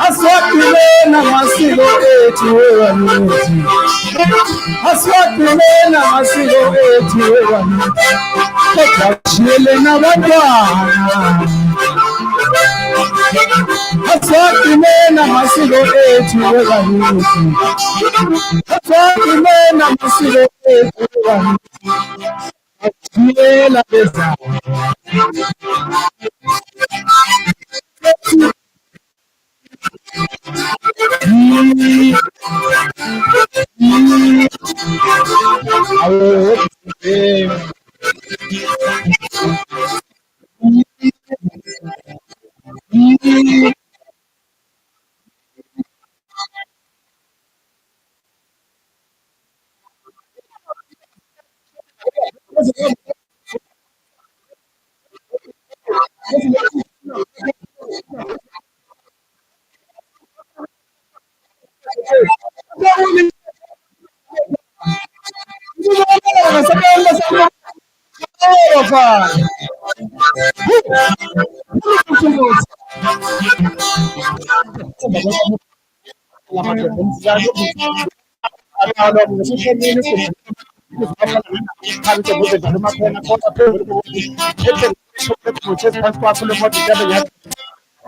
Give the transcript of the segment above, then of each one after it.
Aswakilena masilo ethu wewanithi. Aswakilena masilo ethu wewanithi. Kodwa shiyele nabantwana. Aswakilena masilo ethu wewanithi. Aswakilena masilo ethu wewanithi. Shiyela beza.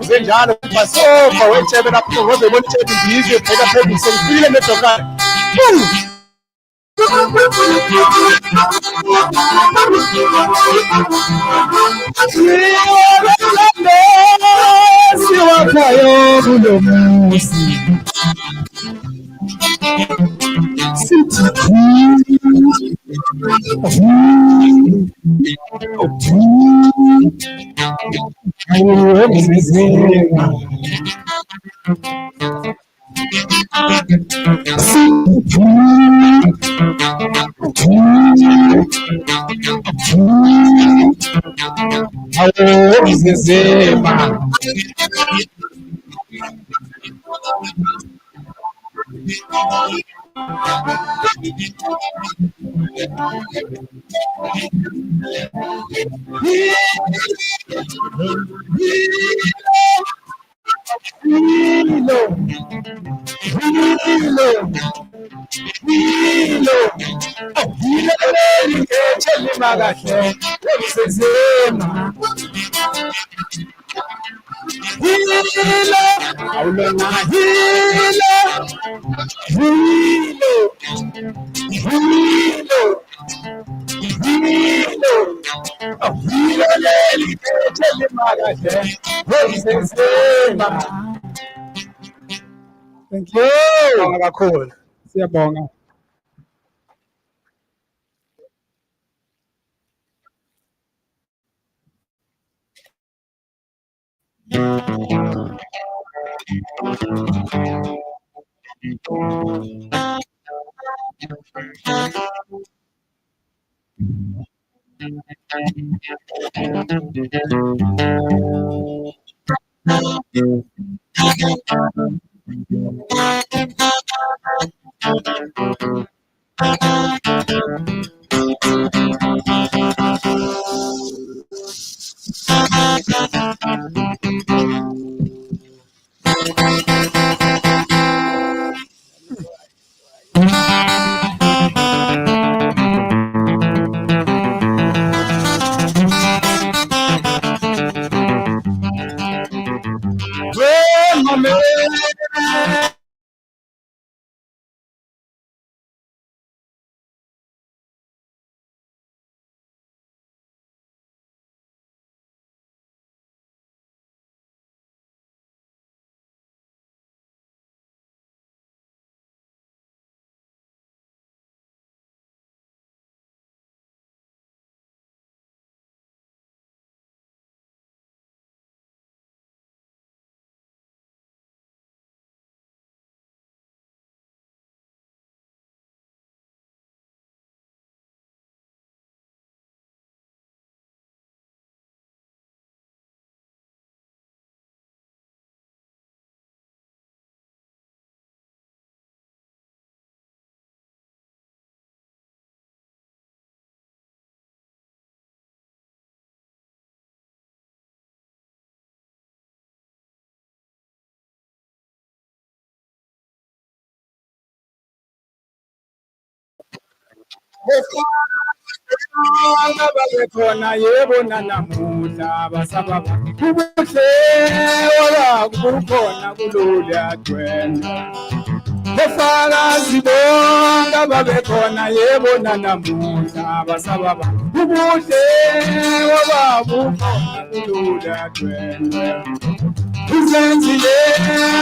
Zenjalo basofa wetshebe lapho ngozebona itshebe ndizwe phela phezulu sengifile nedokana. Siwakhayo kulo muzi sithi Thank you. Siyabonga kakhulu. Siyabonga. babekhona yebo nanamuhla basababa ubuhle obabukhona kulolu dwendwe bofakazi bonke babekhona yebo nanamuhla basababa ubuhle obabukhona kulolu dwendwe uzenzile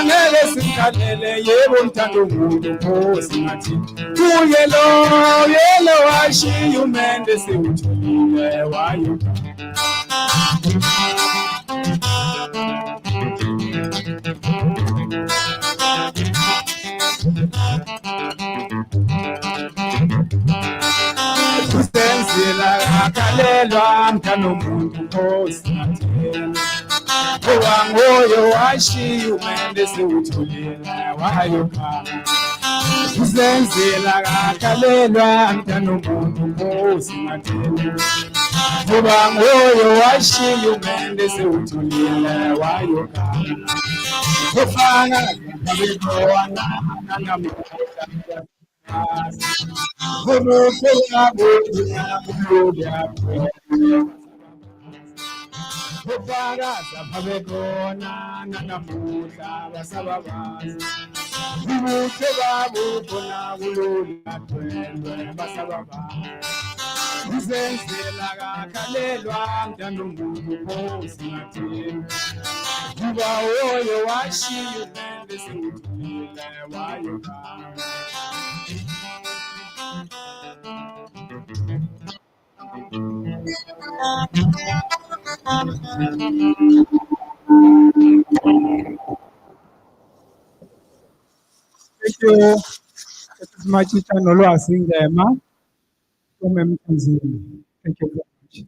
ngeke sikhalele yebo mthando umuntu Nkosi ngathi kuye lo yelo washiya umende siwutholile wayo uzenzela akhalelwa mthando umuntu Nkosi ngathi owangoyo washiya umende siwutholile wayo khama uzenzela kakhalelwa mntana umuntu Nkosi ngathini ngoba ngoyo washiya umende sewuthulile wayo khama ufana nabekona nanamuhla ubuhle yabo ufakaza babekona nanamuhla basababazi ubuhle babo khona kulolu dwendwe basababazi uzenzela kakhalelwa mntana umuntu Nkosi ngathini kuba woyo washiya umende sewuthulile wayo khama Thank you. This is my teacher Nolwasi Ngema from Tanzania. Thank you very much.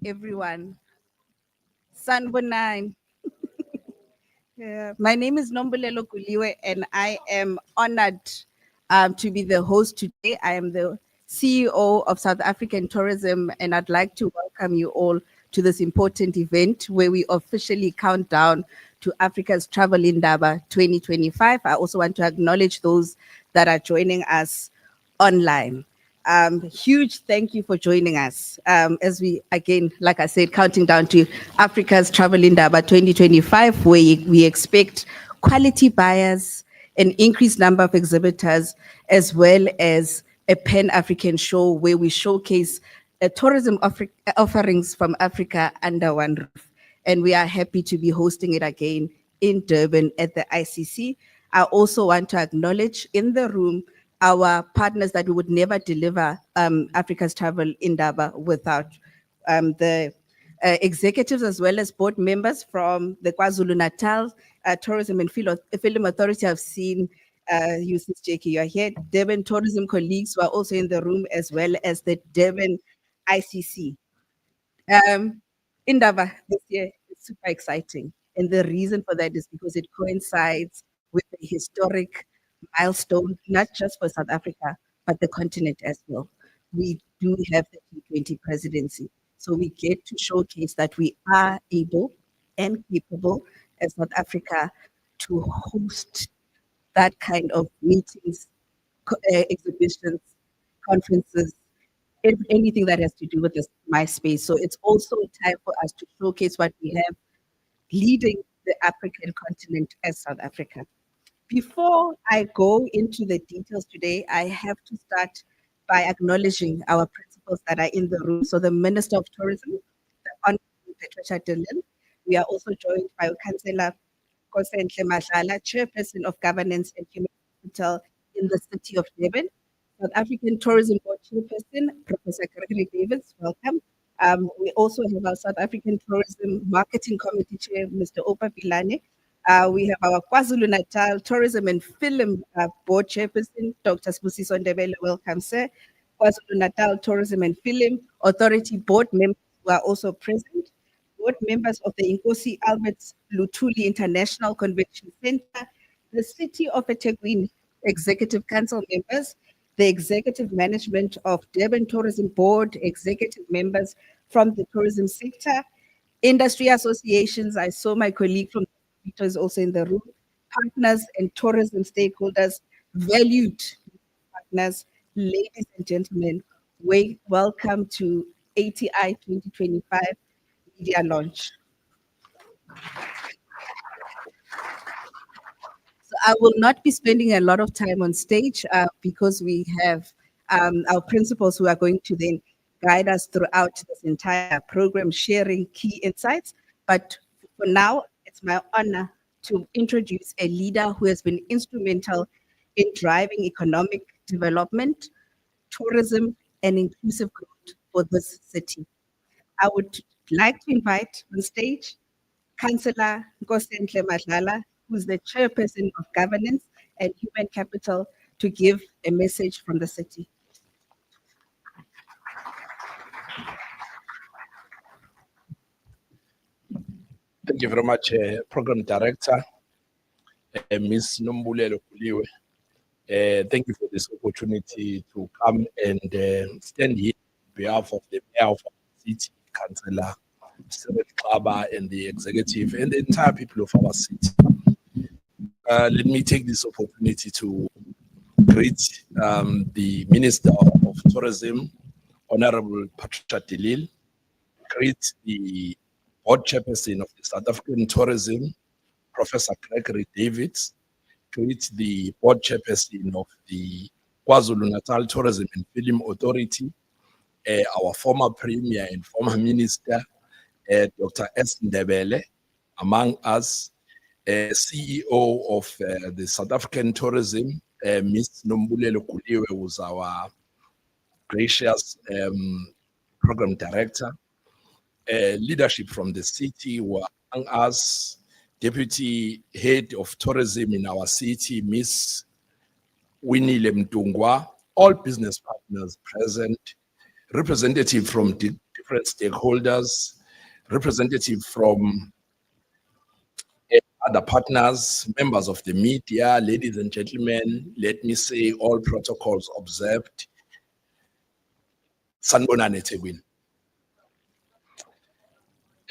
Everyone. Sanbonani. Yeah. My name is Nombulelo Kuliwe, and I am honored to be the host today. I am the CEO of South African Tourism, and I'd like to welcome you all to this important event where we officially count down to Africa's Travel Indaba 2025. I also want to acknowledge those that are joining us online. Huge thank you for joining us as we, again, like I said, counting down to Africa's Travel Indaba 2025, where we expect quality buyers, an increased number of exhibitors, as well as a Pan-African show where we showcase tourism offerings from Africa under one roof. And we are happy to be hosting it again in Durban at the ICC. I also want to acknowledge in the room our partners that we would never deliver Africa's Travel Indaba without the executives as well as board members from the KwaZulu-Natal Tourism and Film Authority. I've seen you, Sis Jackie, you are here. Durban tourism colleagues who are also in the room, as well as the Durban ICC. Indaba this year is super exciting. And the reason for that is because it coincides with a historic milestone, not just for South Africa, but the continent as well. We do have the G20 presidency. So we get to showcase that we are able and capable as South Africa to host that kind of meetings, exhibitions, conferences, anything that has to do with this my space. So it's also time for us to showcase what we have leading the African continent as South Africa. Before I go into the details today, I have to start by acknowledging our principals that are in the room. So the Minister of Tourism, the Honorable Patricia de Lille. We are also joined by Councillor Kosentle Mahlala, Chairperson of Governance and Human Capital in the City of Durban. South African Tourism Board Chairperson, Professor Gregory Davids, welcome. We also have our South African Tourism Marketing Committee Chair, Mr. Opa Bilane. We have our KwaZulu-Natal Tourism and Film Board Chairperson, Dr. Sbusiso Ndebele, welcome, sir. KwaZulu-Natal Tourism and Film Authority Board members who are also present. Board members of the Nkosi Albert Luthuli International Convention Center, the City of eThekwini Executive Council members, the executive management of Durban Tourism Board, executive members from the tourism sector, industry associations. I saw my colleague from the is also in the room, partners and tourism stakeholders, valued partners, ladies and gentlemen, welcome to ATI 2025 Media Launch. So I will not be spending a lot of time on stage because we have our principals who are going to then guide us throughout this entire program, sharing key insights. But for now, it's my honor to introduce a leader who has been instrumental in driving economic development, tourism, and inclusive growth for this city. I would like to invite on stage Councillor Nkosentle Mahlala, who's the chairperson of governance and human capital, to give a message from the city. Thank you very much, Program Director, Ms. Nombulelo Kuliwe. Thank you for this opportunity to come and stand here on behalf of the Mayor of our city, Councillor Cyril Xaba, and the executive and the entire people of our city. Let me take this opportunity to greet the Minister of Tourism, Honorable Patricia de Lille, greet the Board Chairperson of the South African Tourism, Professor Gregory Davids, greet the Board Chairperson of the KwaZulu-Natal Tourism and Film Authority, our former Premier and former Minister, Dr. S. Ndebele, among us, CEO of the South African Tourism, Ms. Nombulelo Kuliwe, who's our gracious Program Director, leadership from the city who are among us, Deputy Head of Tourism in our city, Ms. Winnie Lemtungwa, all business partners present, representative from different stakeholders, representative from other partners, members of the media, ladies and gentlemen, let me say all protocols observed. Sanibonani eThekwini.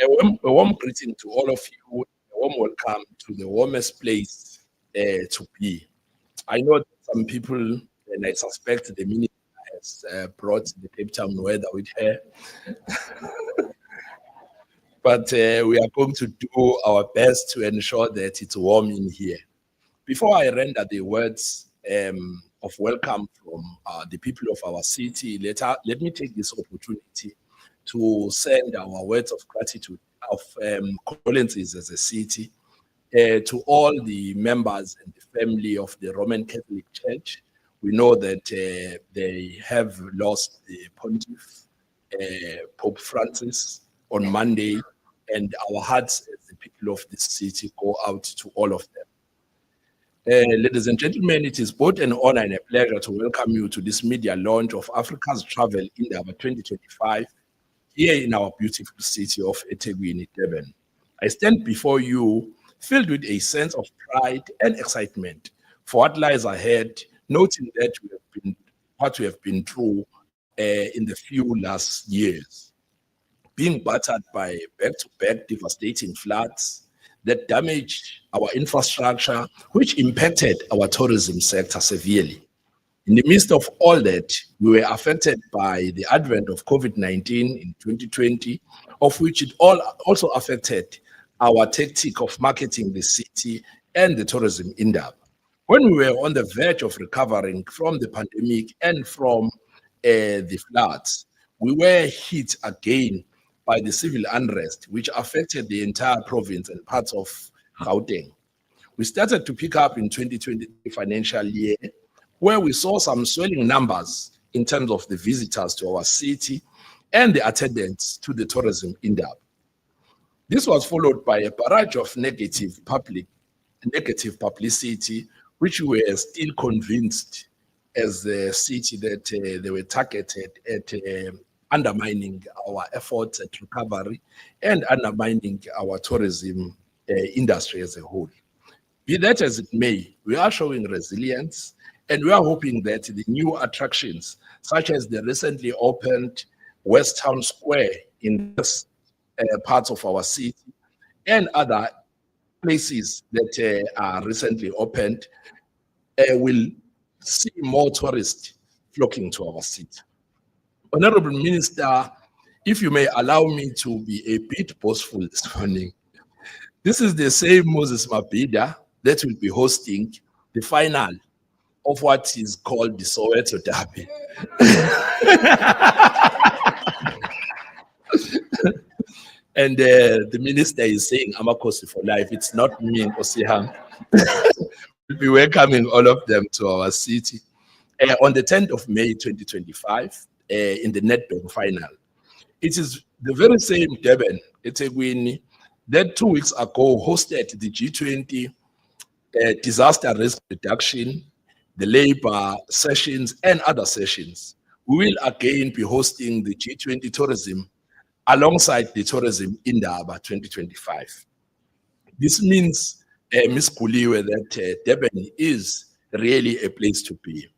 A warm greeting to all of you, a warm welcome to the warmest place to be. I know that some people, and I suspect the minister has brought the Cape Town weather with her. But we are going to do our best to ensure that it's warm in here. Before I render the words of welcome from the people of our city, let me take this opportunity to send our words of gratitude, of condolences as a city, to all the members and the family of the Roman Catholic Church. We know that they have lost the Pontiff, Pope Francis, on Monday, and our hearts as the people of this city go out to all of them. Ladies and gentlemen, it is both an honor and a pleasure to welcome you to this media launch of Africa's Travel Indaba 2025 here in our beautiful city of eThekwini, Durban. I stand before you filled with a sense of pride and excitement for what lies ahead, noting that we have been through in the few last years. Being battered by back-to-back devastating floods, that damaged our infrastructure, which impacted our tourism sector severely. In the midst of all that, we were affected by the advent of COVID-19 in 2020, of which it also affected our tactic of marketing the city and the tourism industry. When we were on the verge of recovering from the pandemic and from the floods, we were hit again by the civil unrest, which affected the entire province and parts of Gauteng. We started to pick up in 2020 financial year, where we saw some swelling numbers in terms of the visitors to our city and the attendance to the tourism industry. This was followed by a barrage of negative publicity, which we were still convinced as a city that they were targeted at undermining our efforts at recovery and undermining our tourism industry as a whole. Be that as it may, we are showing resilience, and we are hoping that the new attractions, such as the recently opened West Town Square in this parts of our city and other places that are recently opened, will see more tourists flocking to our city. Honorable Minister, if you may allow me to be a bit boastful this morning, this is the same Moses Mabhida that will be hosting the final of what is called the Soweto Derby. And the minister is saying, Amakosi for life. It's not me, Nkosiham. We'll be welcoming all of them to our city on the 10th of May 2025 in the Nedbank final. It is the very same Durban, eThekwini, that 2 weeks ago hosted the G20 disaster risk reduction, the labor sessions, and other sessions. We will again be hosting the G20 tourism alongside the tourism Indaba 2025. This means, Ms. Kuliwe, that Durban is really a place to be.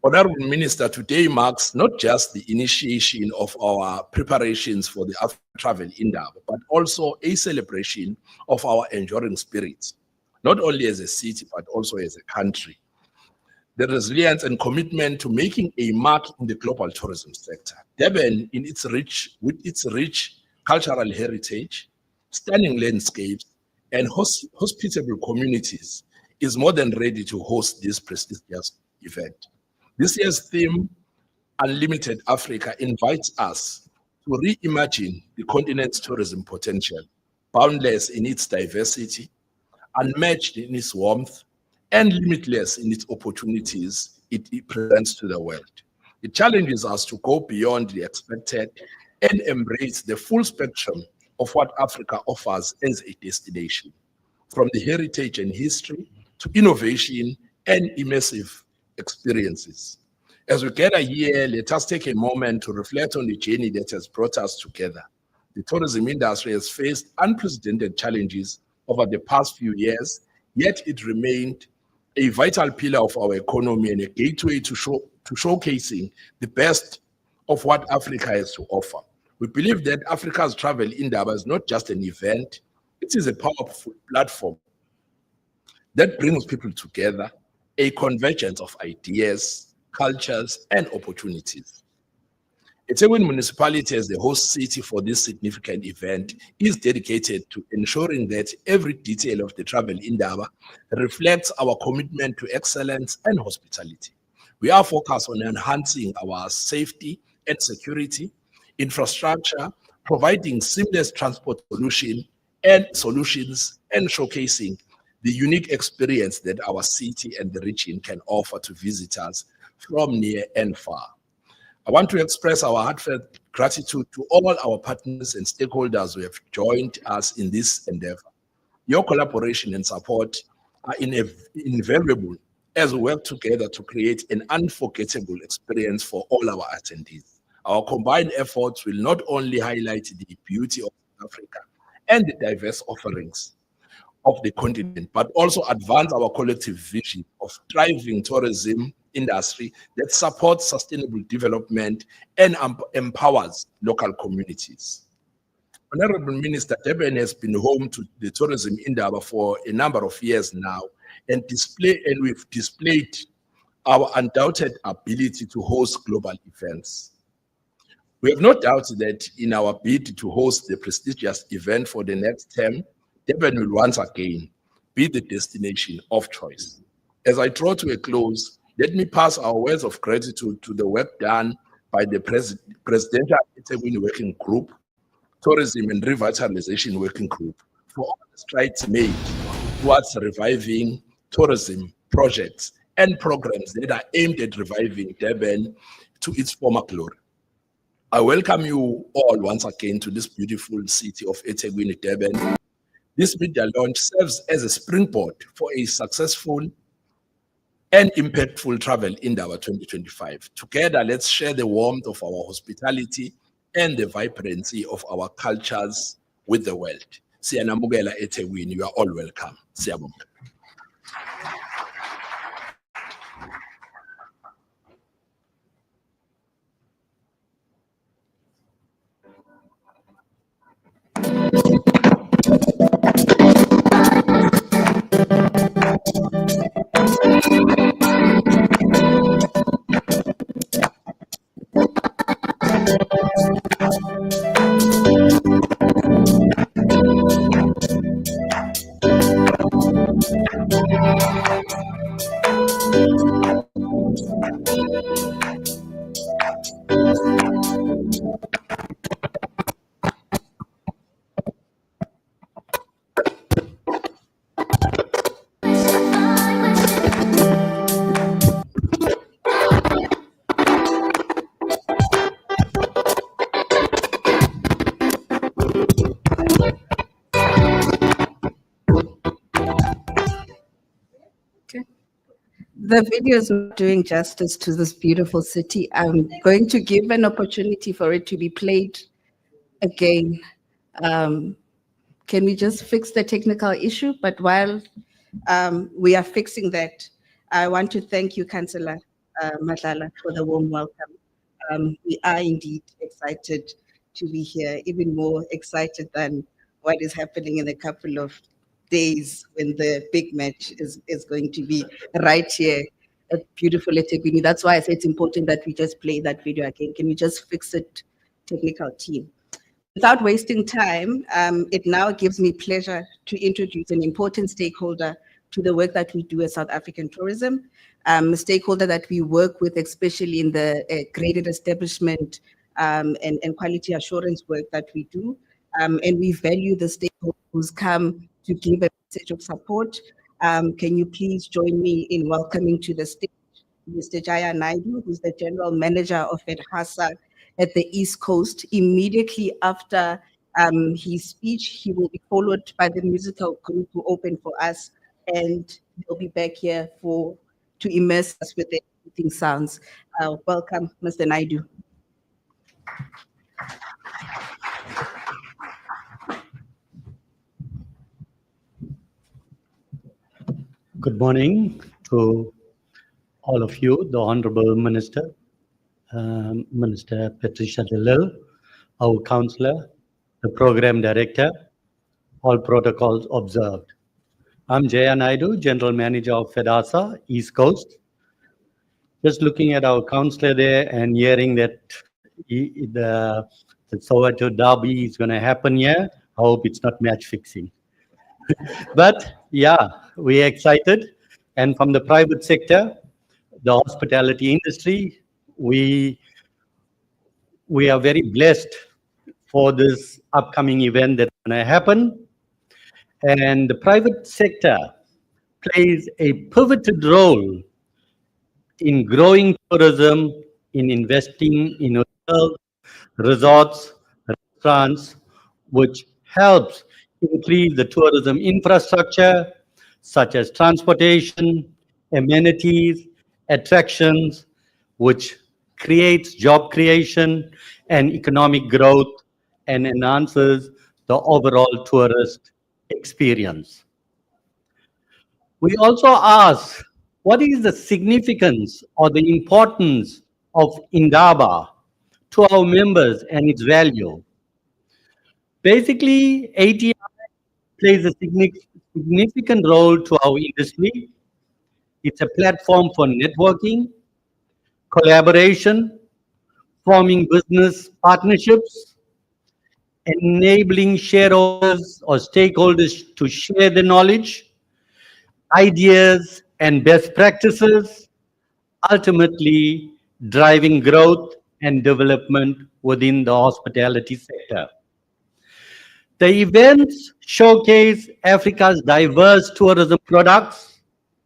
Honorable Minister, today marks not just the initiation of our preparations for the African travel Indaba, but also a celebration of our enduring spirit, not only as a city, but also as a country. The resilience and commitment to making a mark in the global tourism sector. Durban, with its rich cultural heritage, stunning landscapes, and hospitable communities, is more than ready to host this prestigious event. This year's theme, Unlimited Africa, invites us to reimagine the continent's tourism potential, boundless in its diversity, unmatched in its warmth, and limitless in its opportunities it presents to the world. It challenges us to go beyond the expected and embrace the full spectrum of what Africa offers as a destination, from the heritage and history to innovation and immersive experiences. As we gather here, let us take a moment to reflect on the journey that has brought us together. The tourism industry has faced unprecedented challenges over the past few years, yet it remained a vital pillar of our economy and a gateway to showcasing the best of what Africa has to offer. We believe that Africa's Travel Indaba is not just an event, it is a powerful platform that brings people together, a convergence of ideas, cultures, and opportunities. eThekwini municipality, as the host city for this significant event, is dedicated to ensuring that every detail of the Travel Indaba reflects our commitment to excellence and hospitality. We are focused on enhancing our safety and security, infrastructure, providing seamless transport solutions, and showcasing the unique experience that our city and the region can offer to visitors from near and far. I want to express our heartfelt gratitude to all our partners and stakeholders who have joined us in this endeavor. Your collaboration and support are invaluable as we work together to create an unforgettable experience for all our attendees. Our combined efforts will not only highlight the beauty of Africa and the diverse offerings of the continent, but also advance our collective vision of thriving tourism industry that supports sustainable development and empowers local communities. Honorable Minister, Durban has been home to the tourism Indaba for a number of years now, and we've displayed our undoubted ability to host global events. We have no doubt that in our bid to host the prestigious event for the next term, Durban will once again be the destination of choice. As I draw to a close, let me pass our words of gratitude to the work done by the Presidential eThekwini Working Group, Tourism and Revitalization Working Group, for all the strides made towards reviving tourism projects and programs that are aimed at reviving Durban to its former glory. I welcome you all once again to this beautiful city of eThekwini, Durban. This media launch serves as a springboard for a successful and impactful travel Indaba 2025. Together, let's share the warmth of our hospitality and the vibrancy of our cultures with the world. Siyanamukela eThekwini, you are all welcome. Siyabonga. The video is not doing justice to this beautiful city. I'm going to give an opportunity for it to be played again. Can we just fix the technical issue? But while we are fixing that, I want to thank you, Councillor Madlala, for the warm welcome. We are indeed excited to be here, even more excited than what is happening in a couple of days when the big match is going to be right here at beautiful eThekwini. That's why I say it's important that we just play that video again. Can we just fix it, technical team? Without wasting time, it now gives me pleasure to introduce an important stakeholder to the work that we do at South African Tourism, a stakeholder that we work with, especially in the graded establishment and quality assurance work that we do. And we value the stakeholders who's come to give a message of support. Can you please join me in welcoming to the stage Mr. Jaya Naidu, who's the General Manager of EDHASA at the East Coast. Immediately after his speech, he will be followed by the musical group who open for us, and they'll be back here to immerse us with the everything sounds. Welcome, Mr. Naidu. Good morning to all of you, the Honorable Minister, Minister Patricia de Lille, our Councillor, the Program Director, all protocols observed. I'm Jaya Naidu, General Manager of EDHASA, East Coast. Just looking at our Councillor there and hearing that the Soweto Derby is going to happen here, I hope it's not match fixing. But yeah, we're excited. And from the private sector, the hospitality industry, we are very blessed for this upcoming event that's going to happen. And the private sector plays a pivotal role in growing tourism, in investing in hotels, resorts, restaurants, which helps increase the tourism infrastructure, such as transportation, amenities, attractions, which creates job creation and economic growth and enhances the overall tourist experience. We also ask, what is the significance or the importance of Indaba to our members and its value? Basically, ATI plays a significant role to our industry. It's a platform for networking, collaboration, forming business partnerships, enabling shareholders or stakeholders to share the knowledge, ideas, and best practices, ultimately driving growth and development within the hospitality sector. The events showcase Africa's diverse tourism products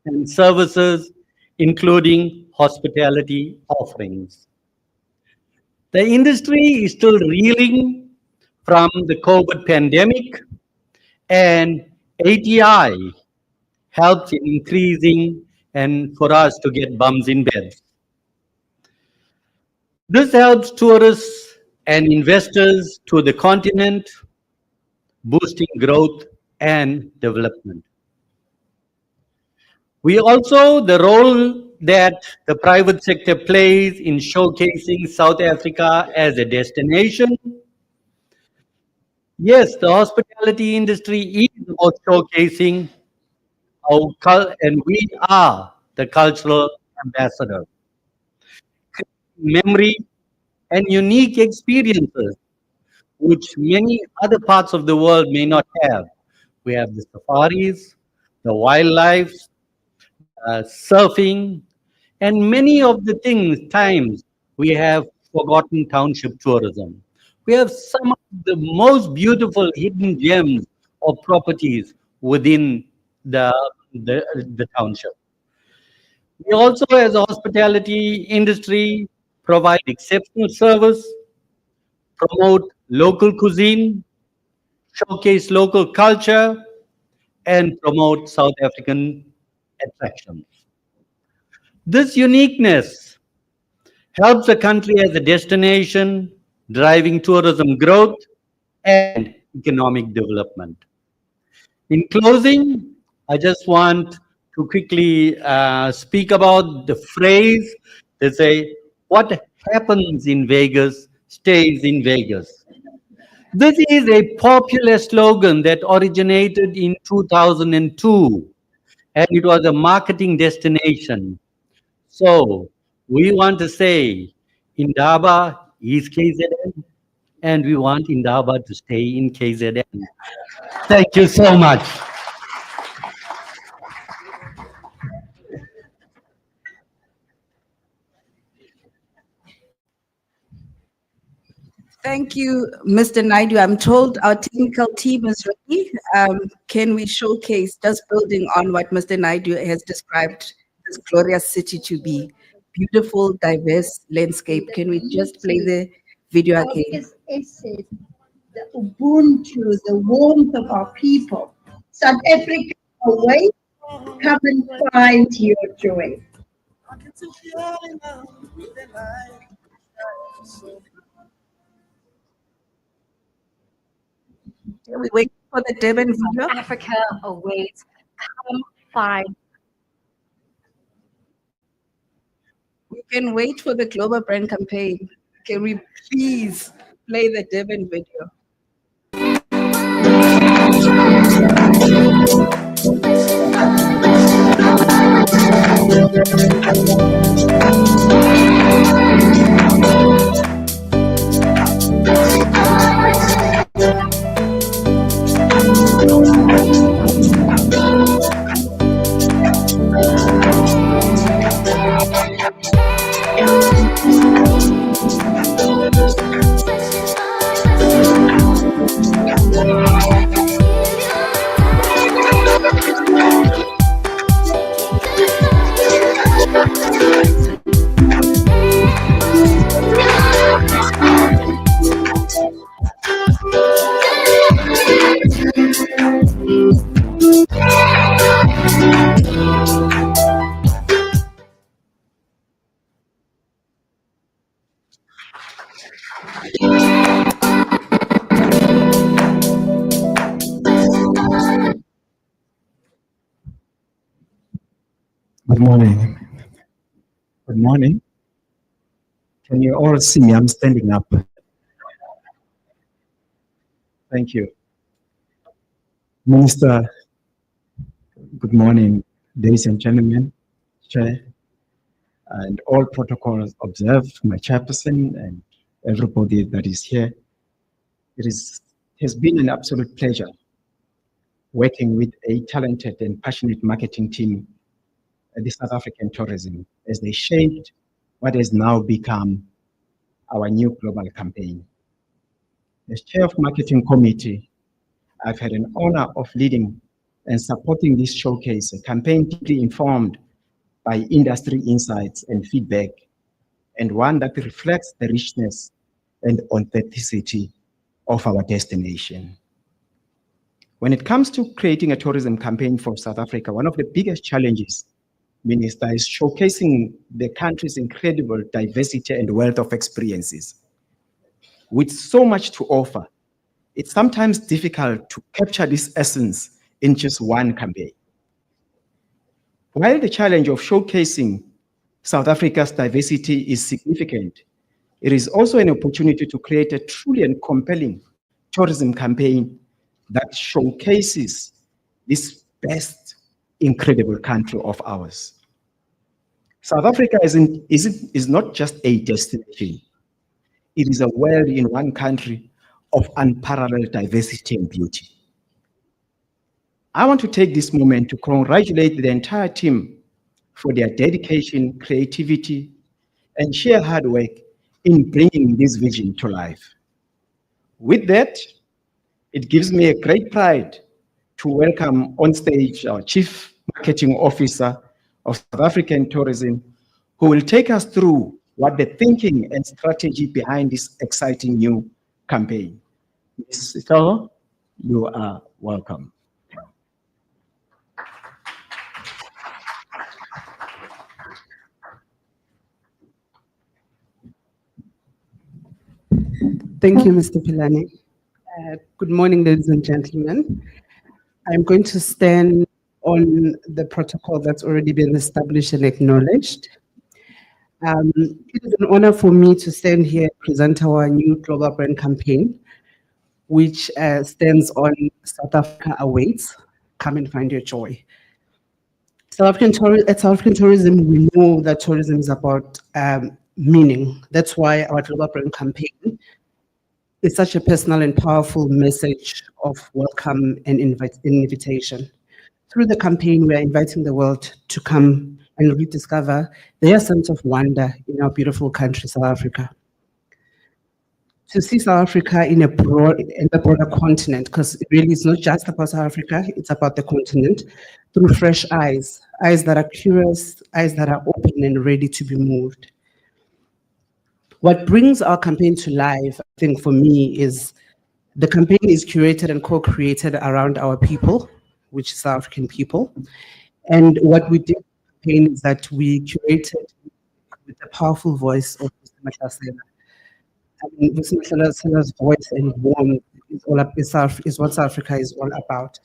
and services, including hospitality offerings. The industry is still reeling from the COVID pandemic, and ATI helps in increasing and for us to get bums in beds. This helps tourists and investors to the continent, boosting growth and development. We also, the role that the private sector plays in showcasing South Africa as a destination. Yes, the hospitality industry is about showcasing and we are the cultural ambassador. Memory and unique experiences which many other parts of the world may not have. We have the safaris, the wildlife, surfing, and many of the times we have forgotten township tourism. We have some of the most beautiful hidden gems of properties within the, the township. We also, as a hospitality industry, provide exceptional service, promote local cuisine, showcase local culture, and promote South African attractions. This uniqueness helps the country as a destination, driving tourism growth and economic development. In closing, I just want to quickly speak about the phrase they say, what happens in Vegas stays in Vegas. This is a popular slogan that originated in 2002, and it was a marketing destination. So we want to say Indaba is KZN, and we want Indaba to stay in KZN. Thank you so much. Thank you, Mr. Naidu. I'm told our technical team is ready. Can we showcase, just building on what Mr. Naidu has described this glorious city to be? Beautiful, diverse landscape. Can we just play the video again? The Ubuntu, the warmth of our people. South Africa, away, come and find your joy. Can we wait for the Durban video? Africa awaits. Come find. We can wait for the global brand campaign. Can we please play the Durban video? Good morning. Good morning. Can you all see me? I'm standing up. Thank you. Minister, good morning, ladies and gentlemen, Chair, and all protocols observed, my chairperson and everybody that is here. It has been an absolute pleasure working with a talented and passionate marketing team at the South African tourism as they shaped what has now become our new global campaign. As chair of marketing committee, I've had an honor of leading and supporting this showcase, a campaign deeply informed by industry insights and feedback, and one that reflects the richness and authenticity of our destination. When it comes to creating a tourism campaign for South Africa, one of the biggest challenges, Minister, is showcasing the country's incredible diversity and wealth of experiences. With so much to offer, it's sometimes difficult to capture this essence in just one campaign. While the challenge of showcasing South Africa's diversity is significant, it is also an opportunity to create a truly and compelling tourism campaign that showcases this best, incredible country of ours. South Africa is not just a destination. It is a world in one country of unparalleled diversity and beauty. I want to take this moment to congratulate the entire team for their dedication, creativity, and sheer hard work in bringing this vision to life. With that, it gives me a great pride to welcome on stage our Chief Marketing Officer of South African Tourism, who will take us through what the thinking and strategy behind this exciting new campaign. Ms. Stakeholder, you are welcome. Thank you, Mr. Pilani. Good morning, ladies and gentlemen. I'm going to stand on the protocol that's already been established and acknowledged. It is an honor for me to stand here and present our new global brand campaign, which stands on South Africa Awaits. Come and find your joy. At South African Tourism, we know that tourism is about meaning. That's why our global brand campaign is such a personal and powerful message of welcome and invitation. Through the campaign, we are inviting the world to come and rediscover their sense of wonder in our beautiful country, South Africa. To see South Africa in a broader continent, because it really is not just about South Africa, it's about the continent, through fresh eyes that are curious, eyes that are open and ready to be moved. What brings our campaign to life, I think for me, is the campaign is curated and co-created around our people, which is South African people. And what we did in the campaign is that we curated with the powerful voice of Mr. Mahlasela. I mean, Mr. Mahlasela's voice and warmth is what South Africa is all about.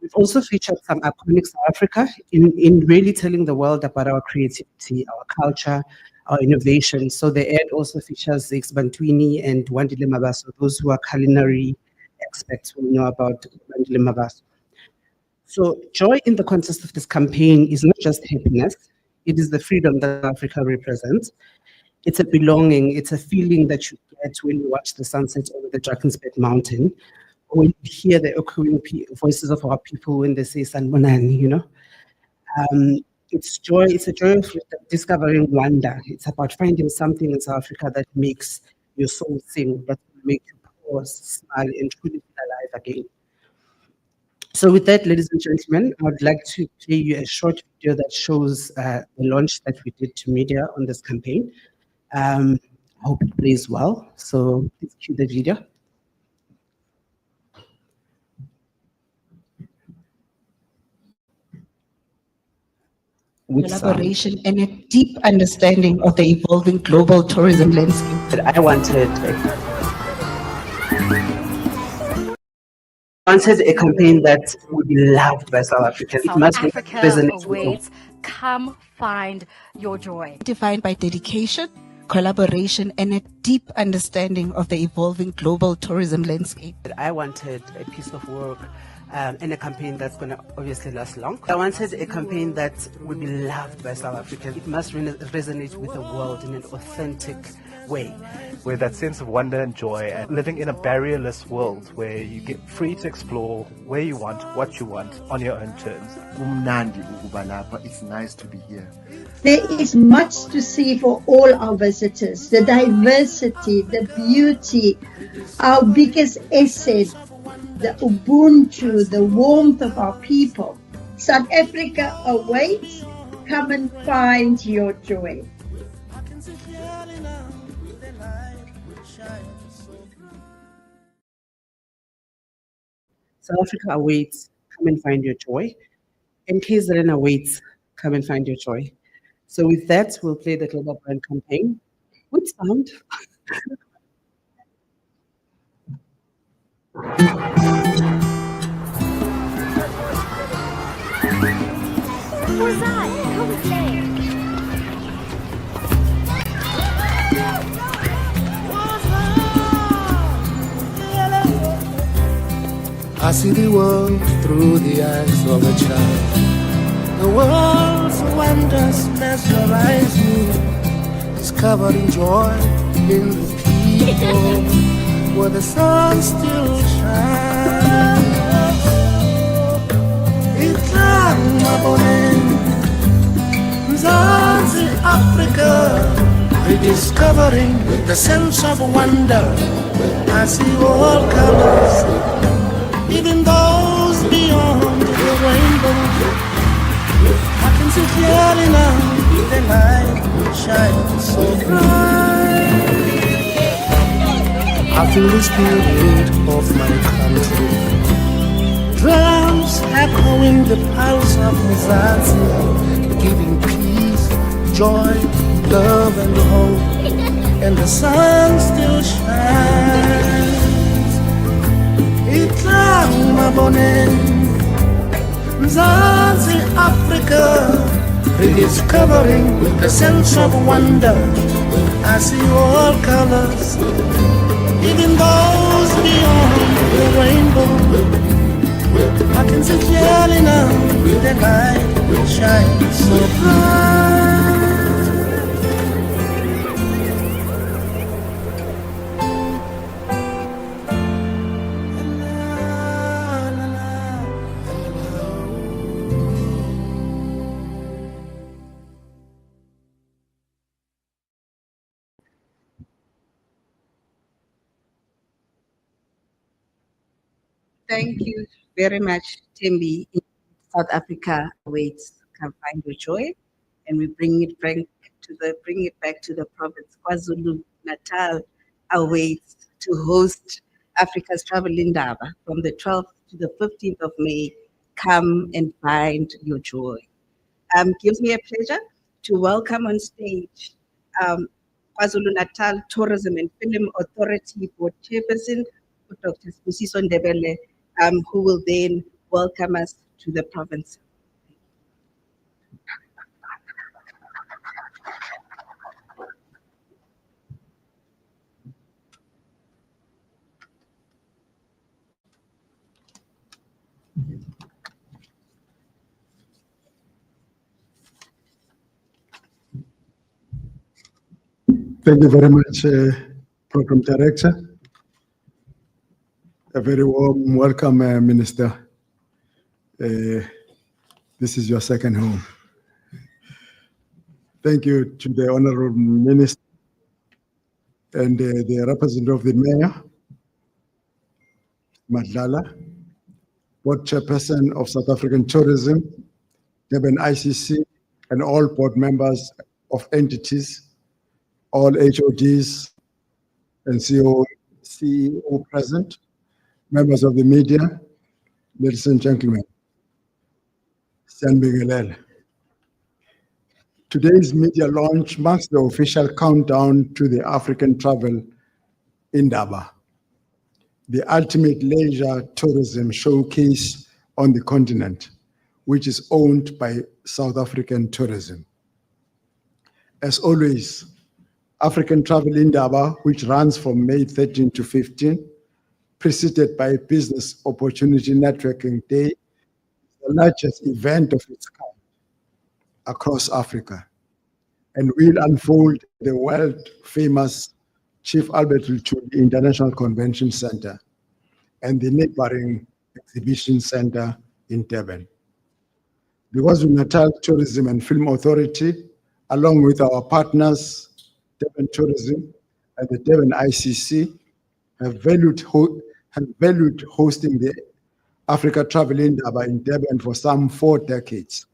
We've also featured some iconic South Africa in really telling the world about our creativity, our culture, our innovation. So the ad also features Bantwini and Wandile Mabaso. Those who are culinary experts will know about Wandile Mabaso. So joy in the context of this campaign is not just happiness, it is the freedom that Africa represents. It's a belonging, it's a feeling that you get when you watch the sunset over the Drakensberg mountain, or when you hear the echoing voices of our people when they say Sanbonani, you know. It's joy, it's a joy of discovering wonder. It's about finding something in South Africa that makes your soul sing, that will make you pause, smile, and truly feel alive again. So with that, ladies and gentlemen, I would like to play you a short video that shows the launch that we did to media on this campaign. I hope it plays well. So please cue the video. Collaboration and a deep understanding of the evolving global tourism landscape. But I wanted a campaign that would be loved by South Africans. South Africa awaits. Come find your joy. Defined by dedication, collaboration, and a deep understanding of the evolving global tourism landscape. I wanted a piece of work and a campaign that's going to obviously last long. I wanted a campaign that would be loved by South Africans. It must resonate with the world in an authentic way. Where that sense of wonder and joy and living in a barrierless world where you get free to explore where you want, what you want, on your own terms. It's nice to be here. There is much to see for all our visitors. The diversity, the beauty, our biggest asset, the Ubuntu, the warmth of our people. South Africa awaits. Come and find your joy. South Africa awaits. Come and find your joy. And KZN awaits. Come and find your joy. So with that, we'll play the Global Brand campaign. Good sound. What was that? Who was there? I see the world through the eyes of a child. The world's wonders mesmerize me, discovering joy in the people where the sun still shines. Zanzi Africa, rediscovering the sense of wonder. I see all colors, even those beyond the rainbow. I can see clearly now, the light shines so bright. I feel the spirit of my country, drums echoing the pulse of Mzansi, giving peace, joy, love and hope, and the sun still shines. Mzansi Africa, rediscovering the sense of wonder. I see all colors, even those beyond the rainbow. I can see clearly now, the light shines so bright. Thank you very much, Tembi. South Africa awaits. Come find your joy, and we bring it back to the province. KwaZulu Natal awaits to host Africa's Travel Indaba from the 12th to the 15th of May. Come and find your joy. Gives me a pleasure to welcome on stage KwaZulu Natal Tourism and Film Authority Board Chairperson, Dr. Spusiso Ndebele, who will then welcome us to the province. Thank you very much, Program Director. A very warm welcome, Minister. This is your second home. Thank you to the Honorable Minister and the representative of the Mayor, Madlala, Board Chairperson of South African Tourism, Durban ICC, and all board members of entities, all HODs and CEO present, members of the media, ladies and gentlemen. Today's media launch marks the official countdown to the African Travel Indaba, the ultimate leisure tourism showcase on the continent, which is owned by South African Tourism. As always, African Travel Indaba, which runs from May 13 to 15, preceded by a Business Opportunity Networking Day, the largest event of its kind across Africa, and will unfold the world-famous Chief Albert Luchuli International Convention Center and the neighboring Exhibition Center in Durban. The KwaZulu-Natal Tourism and Film Authority, along with our partners, Durban Tourism and the Durban ICC, have valued hosting the Africa Travel Indaba in Durban for some 4 decades.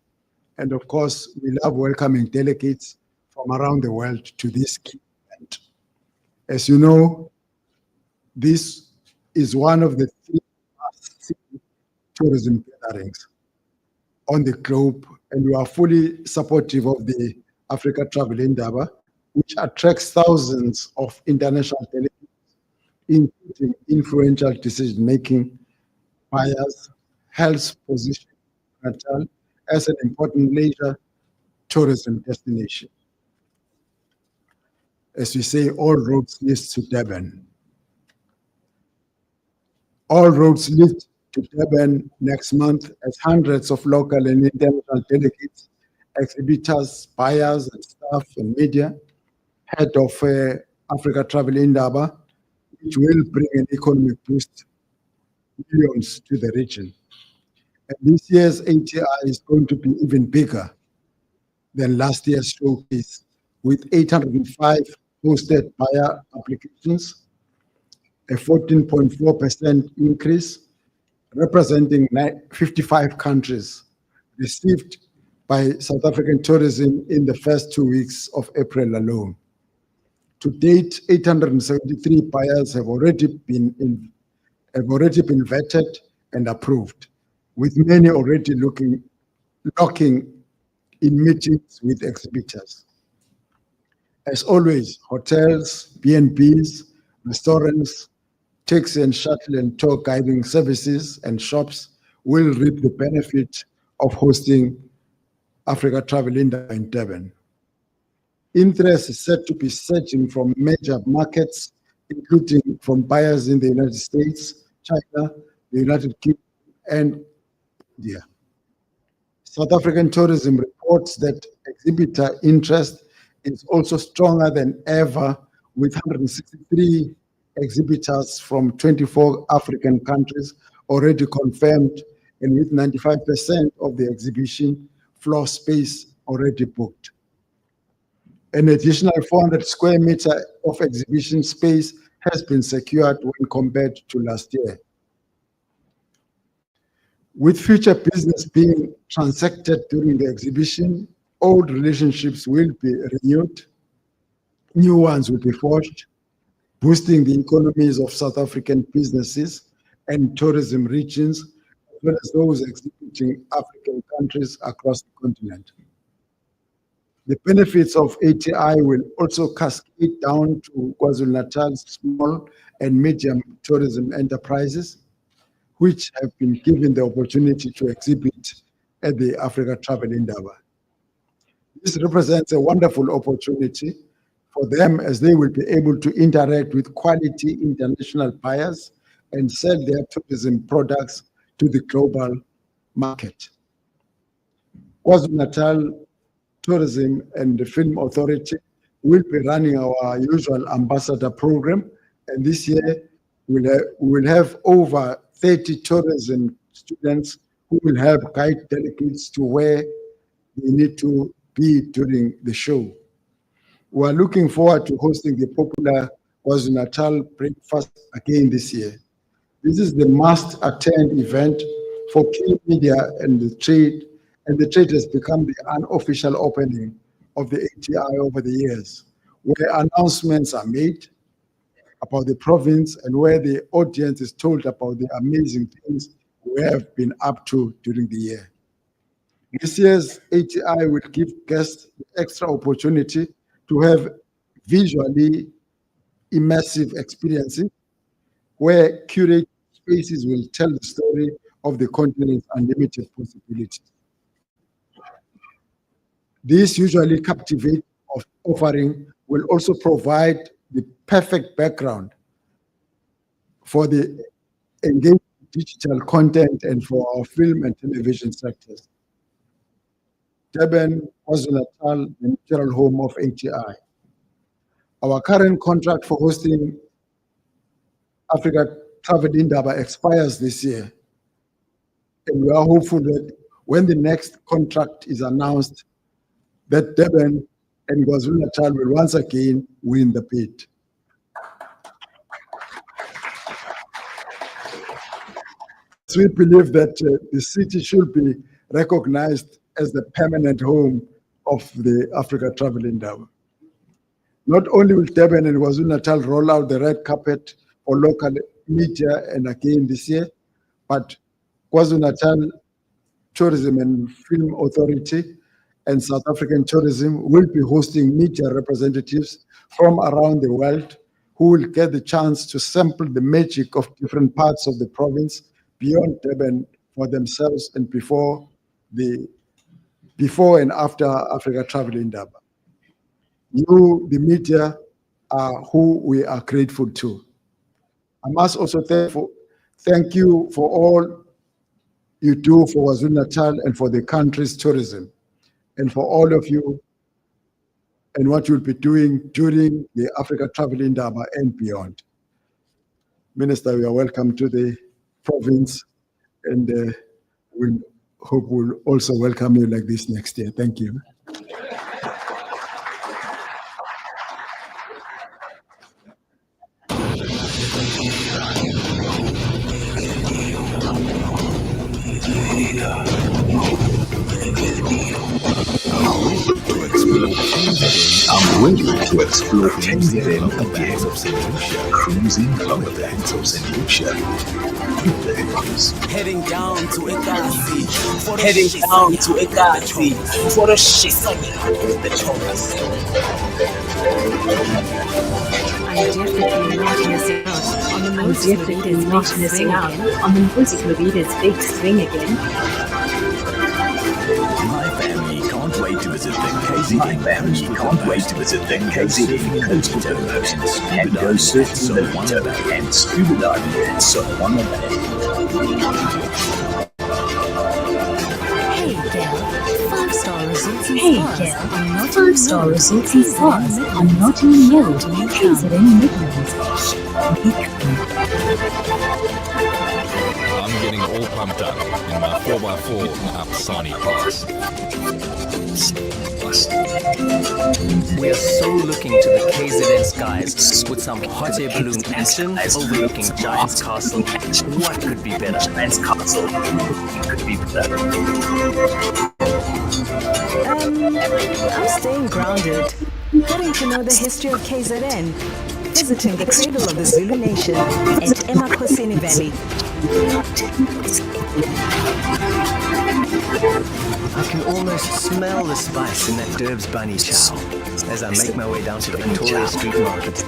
And of course, we love welcoming delegates from around the world to this key event. As you know, this is one of the 3 tourism gatherings on the globe, and we are fully supportive of the Africa Travel Indaba, which attracts thousands of international delegates, including influential decision-making buyers, helps position Natal as an important leisure tourism destination. As we say, all roads lead to Durban. All roads lead to Durban next month as hundreds of local and international delegates, exhibitors, buyers, and staff and media head of Africa Travel Indaba, which will bring an economic boost, millions to the region. And this year's ATI is going to be even bigger than last year's showcase, with 805 hosted buyer applications, a 14.4% increase, representing 55 countries received by South African tourism in the first 2 weeks of April alone. To date, 873 buyers have already been vetted and approved, with many already locking in meetings with exhibitors. As always, hotels, B&Bs, restaurants, taxi and shuttle and tour guiding services and shops will reap the benefit of hosting Africa Travel Indaba in Durban. Interest is said to be surging from major markets, including from buyers in the United States, China, the United Kingdom, and India. South African tourism reports that exhibitor interest is also stronger than ever, with 163 exhibitors from 24 African countries already confirmed, and with 95% of the exhibition floor space already booked. An additional 400 square meter of exhibition space has been secured when compared to last year. With future business being transacted during the exhibition, old relationships will be renewed, new ones will be forged, boosting the economies of South African businesses and tourism regions, as well as those exhibiting African countries across the continent. The benefits of ATI will also cascade down to KwaZulu-Natal's small and medium tourism enterprises, which have been given the opportunity to exhibit at the Africa Travel Indaba. This represents a wonderful opportunity for them, as they will be able to interact with quality international buyers and sell their tourism products to the global market. KwaZulu-Natal Tourism and the Film Authority will be running our usual ambassador program, and this year we'll have over 30 tourism students who will help guide delegates to where they need to be during the show. We are looking forward to hosting the popular KwaZulu-Natal breakfast again this year. This is the must-attend event for key media and the trade has become the unofficial opening of the ATI over the years, where announcements are made about the province and where the audience is told about the amazing things we have been up to during the year. This year's ATI will give guests the extra opportunity to have visually immersive experiences where curated spaces will tell the story of the continent's unlimited possibilities. These usually captivate of offering will also provide the perfect background for the engaged digital content and for our film and television sectors. Durban, KwaZulu-Natal, the natural home of ATI. Our current contract for hosting Africa Travel Indaba expires this year. And we are hopeful that when the next contract is announced, that Durban and KwaZulu-Natal will once again win the bid. So we believe that the city should be recognized as the permanent home of the Africa Travel Indaba. Not only will Durban and KwaZulu-Natal roll out the red carpet for local media and again this year, but KwaZulu-Natal Tourism and Film Authority and South African Tourism will be hosting media representatives from around the world who will get the chance to sample the magic of different parts of the province beyond Durban for themselves and before and after Africa Travel Indaba. You, the media, are who we are grateful to. I must also thank you for all you do for KwaZulu-Natal and for the country's tourism, and for all of you and what you'll be doing during the Africa Travel Indaba and beyond. Minister, you are welcome to the province, and we hope we'll also welcome you like this next year. Thank you. I'm ready to explore KZN again. Cruising with the hands of St. Lucia. Heading down to Ekasi for a shit with the Taurus. I'm definitely not missing out on the music Lovida's big swing again. My family can't wait to visit the KZN coastal terminals and go surfing the water and scuba diving at Solomon Bay. Hey Gail, 5-star resorts and spas on Nottingham Road, KZN Midlands. I'm getting all pumped up in my 4x4 up Sani Pass. We are so looking to the KZN skies with some hot air balloon action overlooking Giant's Castle. What could be better? I'm staying grounded, getting to know the history of KZN, visiting the cradle of the Zulu nation at Emakosini Valley. I can almost smell the spice in that Durb's bunny chow as I make my way down to Victoria Street Market.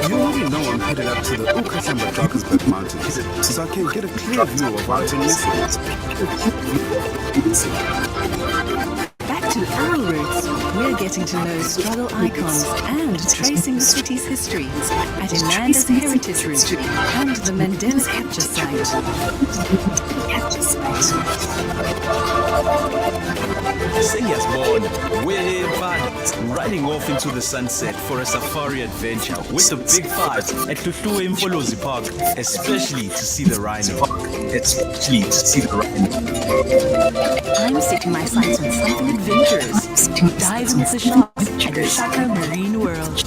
You already know I'm headed up to the Ukasamba Drakensberg Mountains, so I can get a clear view of Mountain Back to our roots, we're getting to know struggle icons and tracing the city's history at Inanda's Heritage Route and the Mandela Capture Site. Singers way fun, riding off into the sunset for a safari adventure with the big fives at Tutu Mfolozi Park, especially to see the rhino. I'm setting my sights on something adventurous. Dive into the sharks at Shaka Marine World.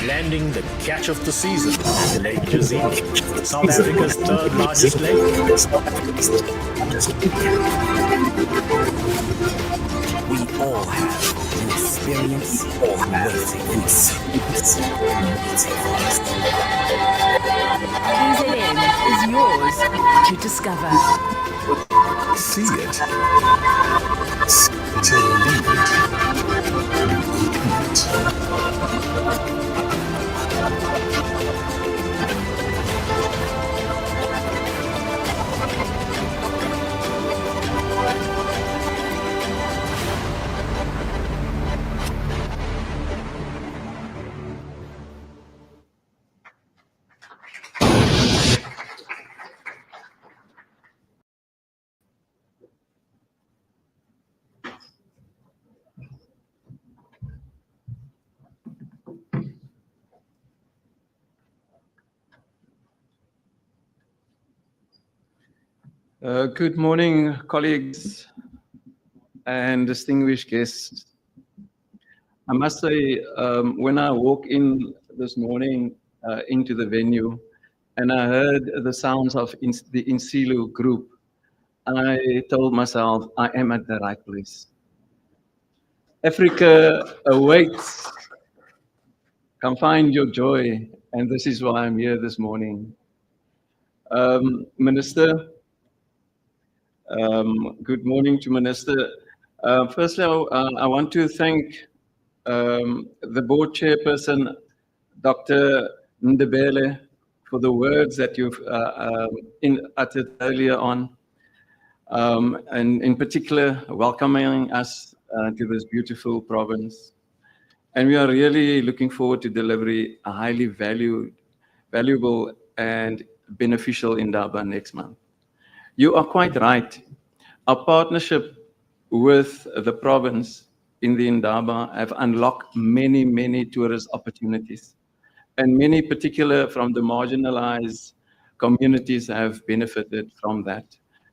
Landing the catch of the season at Lake Jazini, South Africa's third largest lake. We all have an experience waiting KZN is yours to discover. See it. To leave it. Good morning, colleagues and distinguished guests. I must say, when I walk in this morning into the venue and I heard the sounds of the Insilu group, I told myself, I am at the right place. Africa awaits. Come find your joy, and this is why I'm here this morning. Minister, good morning to Minister. Firstly, I want to thank the board chairperson, Dr. Ndebele, for the words that you've uttered earlier on, and in particular, welcoming us to this beautiful province. And we are really looking forward to delivery a highly valuable and beneficial Indaba next month. You are quite right. Our partnership with the province in the Indaba have unlocked many, many tourist opportunities. And many, particular from the marginalized communities, have benefited from that.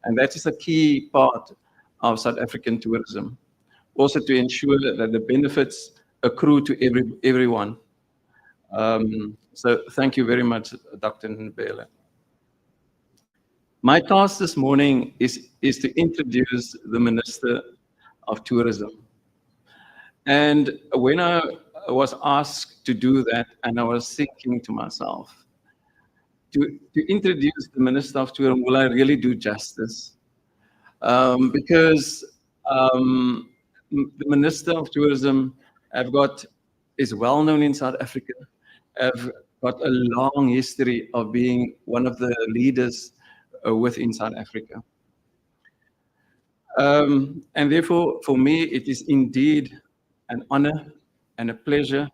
And that is a key part of South African tourism. Also to ensure that the benefits accrue to everyone. So thank you very much, Dr. Ndebele. My task this morning is to introduce the Minister of Tourism. And when I was asked to do that, and I was thinking to myself, to introduce the Minister of Tourism, will I really do justice? Because the Minister of Tourism is well known in South Africa, have got a long history of being one of the leaders within South Africa. And therefore, for me, it is indeed an honor and a pleasure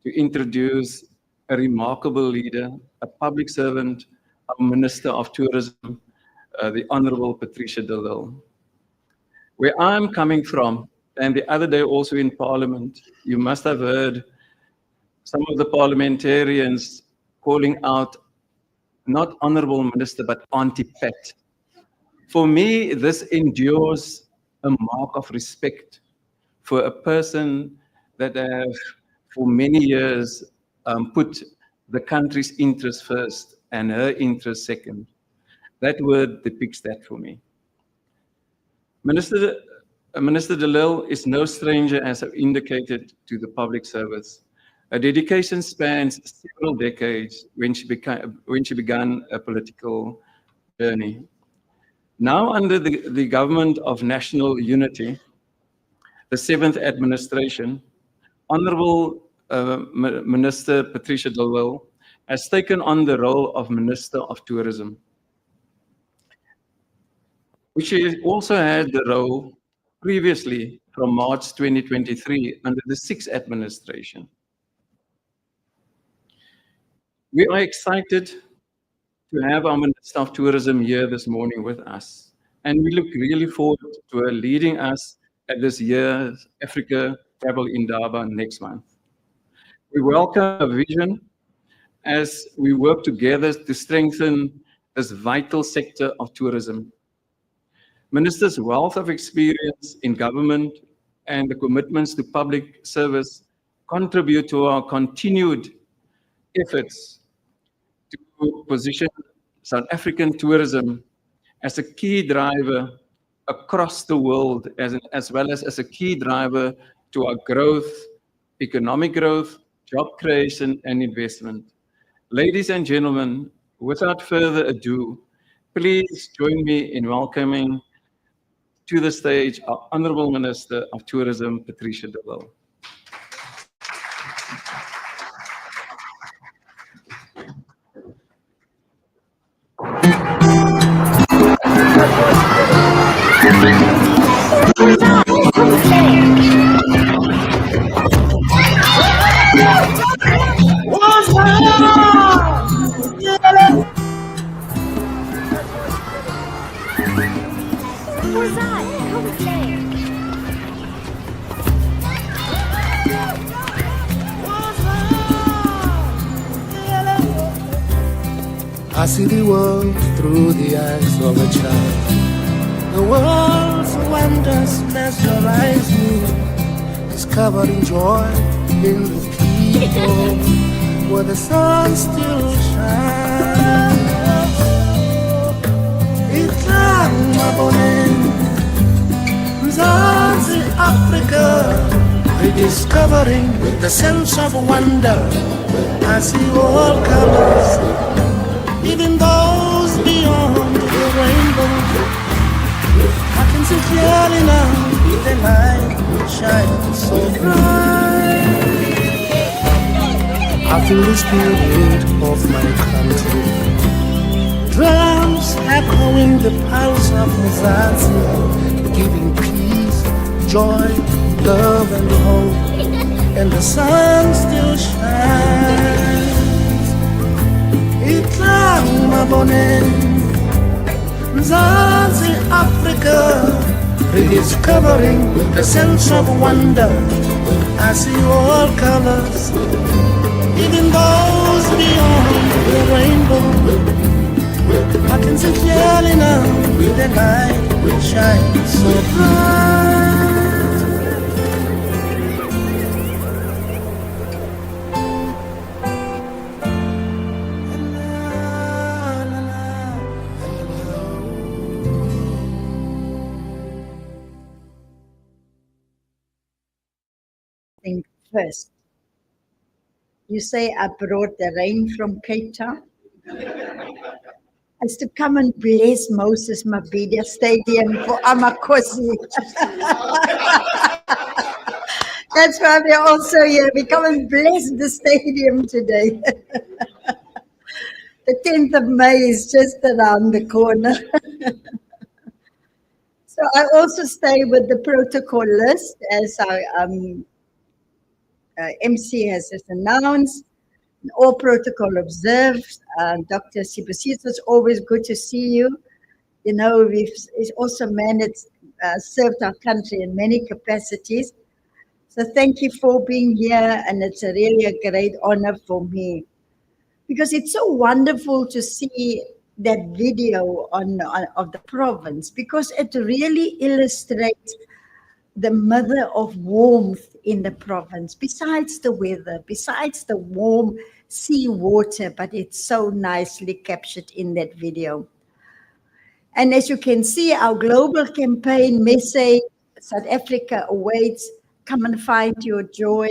to introduce a remarkable leader, a public servant, a Minister of Tourism, the Honorable Patricia de Lille. Where I'm coming from, and the other day also in Parliament, you must have heard some of the parliamentarians calling out not Honorable Minister, but Auntie Pat. For me, this endures a mark of respect for a person that have, for many years, put the country's interest first and her interest second. That word depicts that for me. Minister de Lille is no stranger, as I've indicated, to the public service. Her dedication spans several decades when she began a political journey. Now, under the government of national unity, the 7th administration, Honorable Minister Patricia de Lille has taken on the role of Minister of Tourism, which she also had the role previously from March 2023 under the 6th administration. We are excited to have our Minister of Tourism here this morning with us. And we look really forward to her leading us at this year's Africa Travel Indaba next month. We welcome her vision as we work together to strengthen this vital sector of tourism. Minister's wealth of experience in government and the commitments to public service contribute to our continued efforts to position South African tourism as a key driver across the world, as well as a key driver to our growth, economic growth, job creation, and investment. Ladies and gentlemen, without further ado, please join me in welcoming to the stage our Honorable Minister of Tourism, Patricia de Lille. Who's that? Come say. I see the world through the eyes of a child. The world's wonders mesmerize me, discovering joy in the people where the sun still shines. Iklang mabonin, Mzansi Africa, rediscovering the sense of wonder. I see all colors, even those beyond the rainbow. I can see clearly now the light shines so bright. I feel the spirit of my country, drums echoing the pulse of Mzansi, giving peace, joy, love and hope, and the sun still shines. Iklang mabonen, Mzansi Africa, rediscovering the sense of wonder. I see all colors, even those beyond the rainbow. I can see clearly now the light will shine so bright. First, you say I brought the rain from Cape Town. It's to come and bless Moses Mabhida Stadium for Amakosi. That's why we're also here. We come and bless the stadium today. The 10th of May is just around the corner. So I also stay with the protocol list as our MC has just announced. All protocol observed. Dr. Sibusiso, it's always good to see you. You know, he's also served our country in many capacities. So thank you for being here, and it's really a great honor for me. Because it's so wonderful to see that video of the province, because it really illustrates the mother of warmth in the province, besides the weather, besides the warm sea water, but it's so nicely captured in that video. And as you can see, our global campaign message, South Africa awaits, come and find your joy.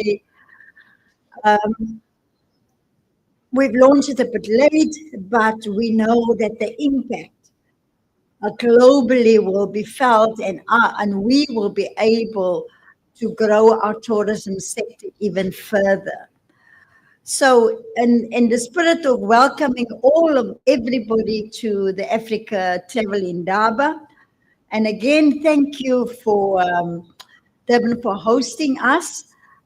We've launched it a bit late, but we know that the impact globally will be felt, and we will be able to grow our tourism sector even further. So in the spirit of welcoming everybody to the Africa Travel Indaba, and again, thank you for Durban for hosting us.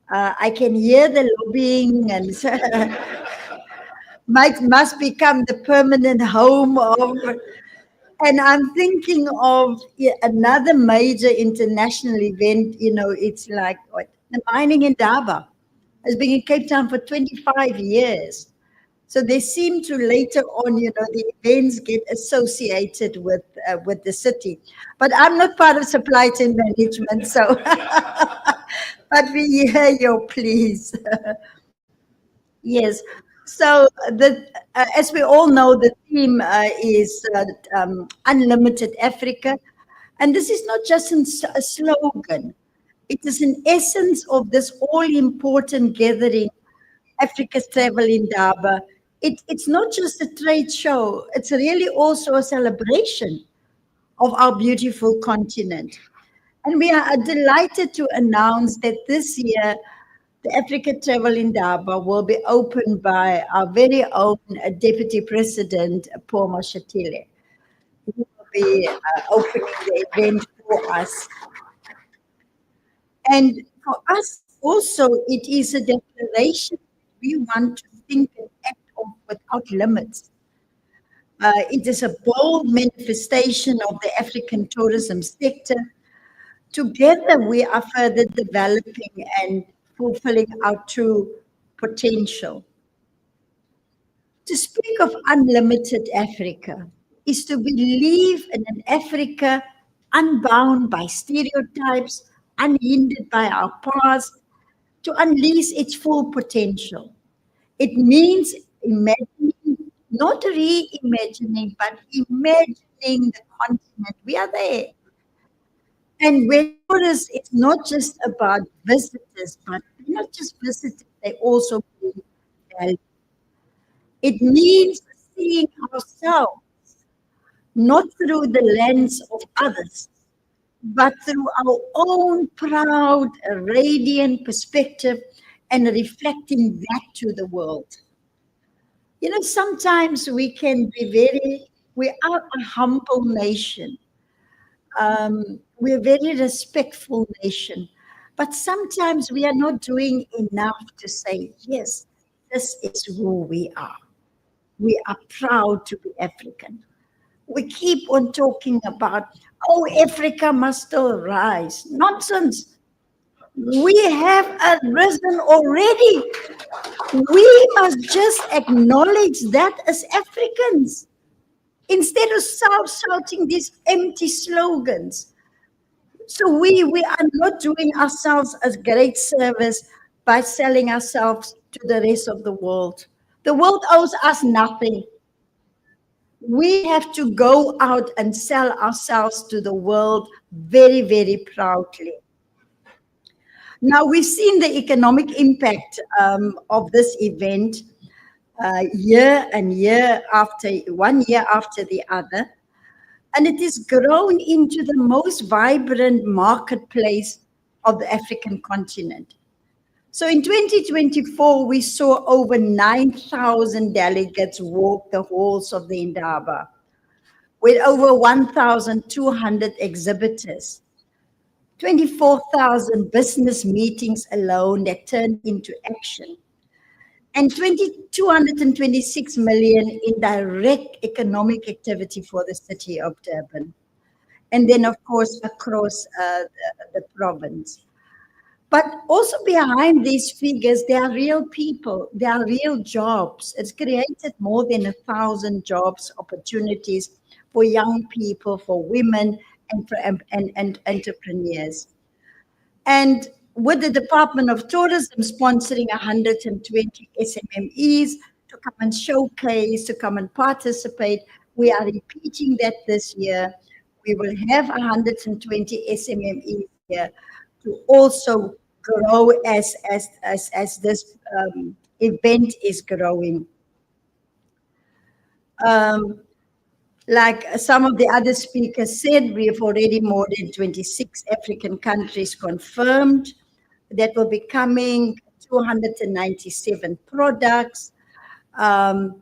I can hear the lobbying and must become the permanent home of. And I'm thinking of another major international event, you know, it's like the mining in Indaba has been in Cape Town for 25 years. So they seem to later on, you know, the events get associated with the city. But I'm not part of supply chain management, so, but we hear your pleas. Yes. So as we all know, the theme is Unlimited Africa. And this is not just a slogan. It is an essence of this all-important gathering, Africa's Travel Indaba. It's not just a trade show. It's really also a celebration of our beautiful continent. And we are delighted to announce that this year, the Africa Travel Indaba will be opened by our very own Deputy President, Paul Mashatile. He will be opening the event for us. And for us also, it is a declaration we want to think and act on without limits. It is a bold manifestation of the African tourism sector. Together, we are further developing and fulfilling our true potential. To speak of unlimited Africa is to believe in an Africa unbound by stereotypes, unhindered by our past, to unleash its full potential. It means imagining, not reimagining, but imagining the continent. We are there. And when tourists, it's not just about visitors, but not just visitors, they also bring value. It means seeing ourselves not through the lens of others, but through our own proud, radiant perspective and reflecting that to the world. You know, sometimes we are a humble nation. We're a very respectful nation. But sometimes we are not doing enough to say, yes, this is who we are. We are proud to be African. We keep on talking about, oh, Africa must still rise. Nonsense. We have risen already. We must just acknowledge that as Africans instead of shouting these empty slogans. So we are not doing ourselves a great service by selling ourselves to the rest of the world. The world owes us nothing. We have to go out and sell ourselves to the world very, very proudly. Now, we've seen the economic impact of this event year and year after, 1 year after the other. And it has grown into the most vibrant marketplace of the African continent. So in 2024, we saw over 9,000 delegates walk the halls of the Indaba, with over 1,200 exhibitors, 24,000 business meetings alone that turned into action, and 226 million in direct economic activity for the city of Durban. And then, of course, across the province. But also behind these figures, there are real people, there are real jobs. It's created more than 1,000 jobs, opportunities for young people, for women, and entrepreneurs. And with the Department of Tourism sponsoring 120 SMMEs to come and showcase, to come and participate, we are repeating that this year. We will have 120 SMMEs here to also grow as this event is growing. Like some of the other speakers said, we have already more than 26 African countries confirmed that will be coming, 297 products. And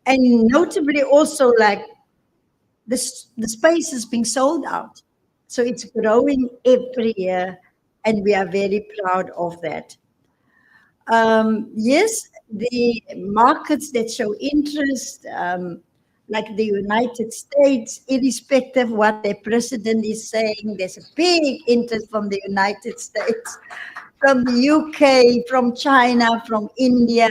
notably also, like, the space is being sold out. So it's growing every year, and we are very proud of that. Yes, the markets that show interest, like the United States, irrespective of what their president is saying, there's a big interest from the United States, from the UK, from China, from India,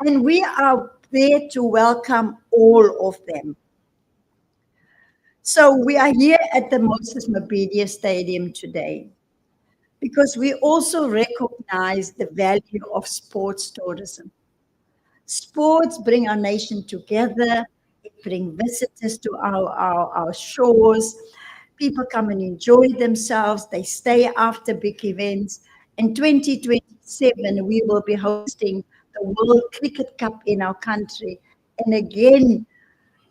and we are there to welcome all of them. So we are here at the Moses Mabhida Stadium today because we also recognize the value of sports tourism. Sports bring our nation together. It brings visitors to our shores. People come and enjoy themselves. They stay after big events. In 2027, we will be hosting the World Cricket Cup in our country. And again,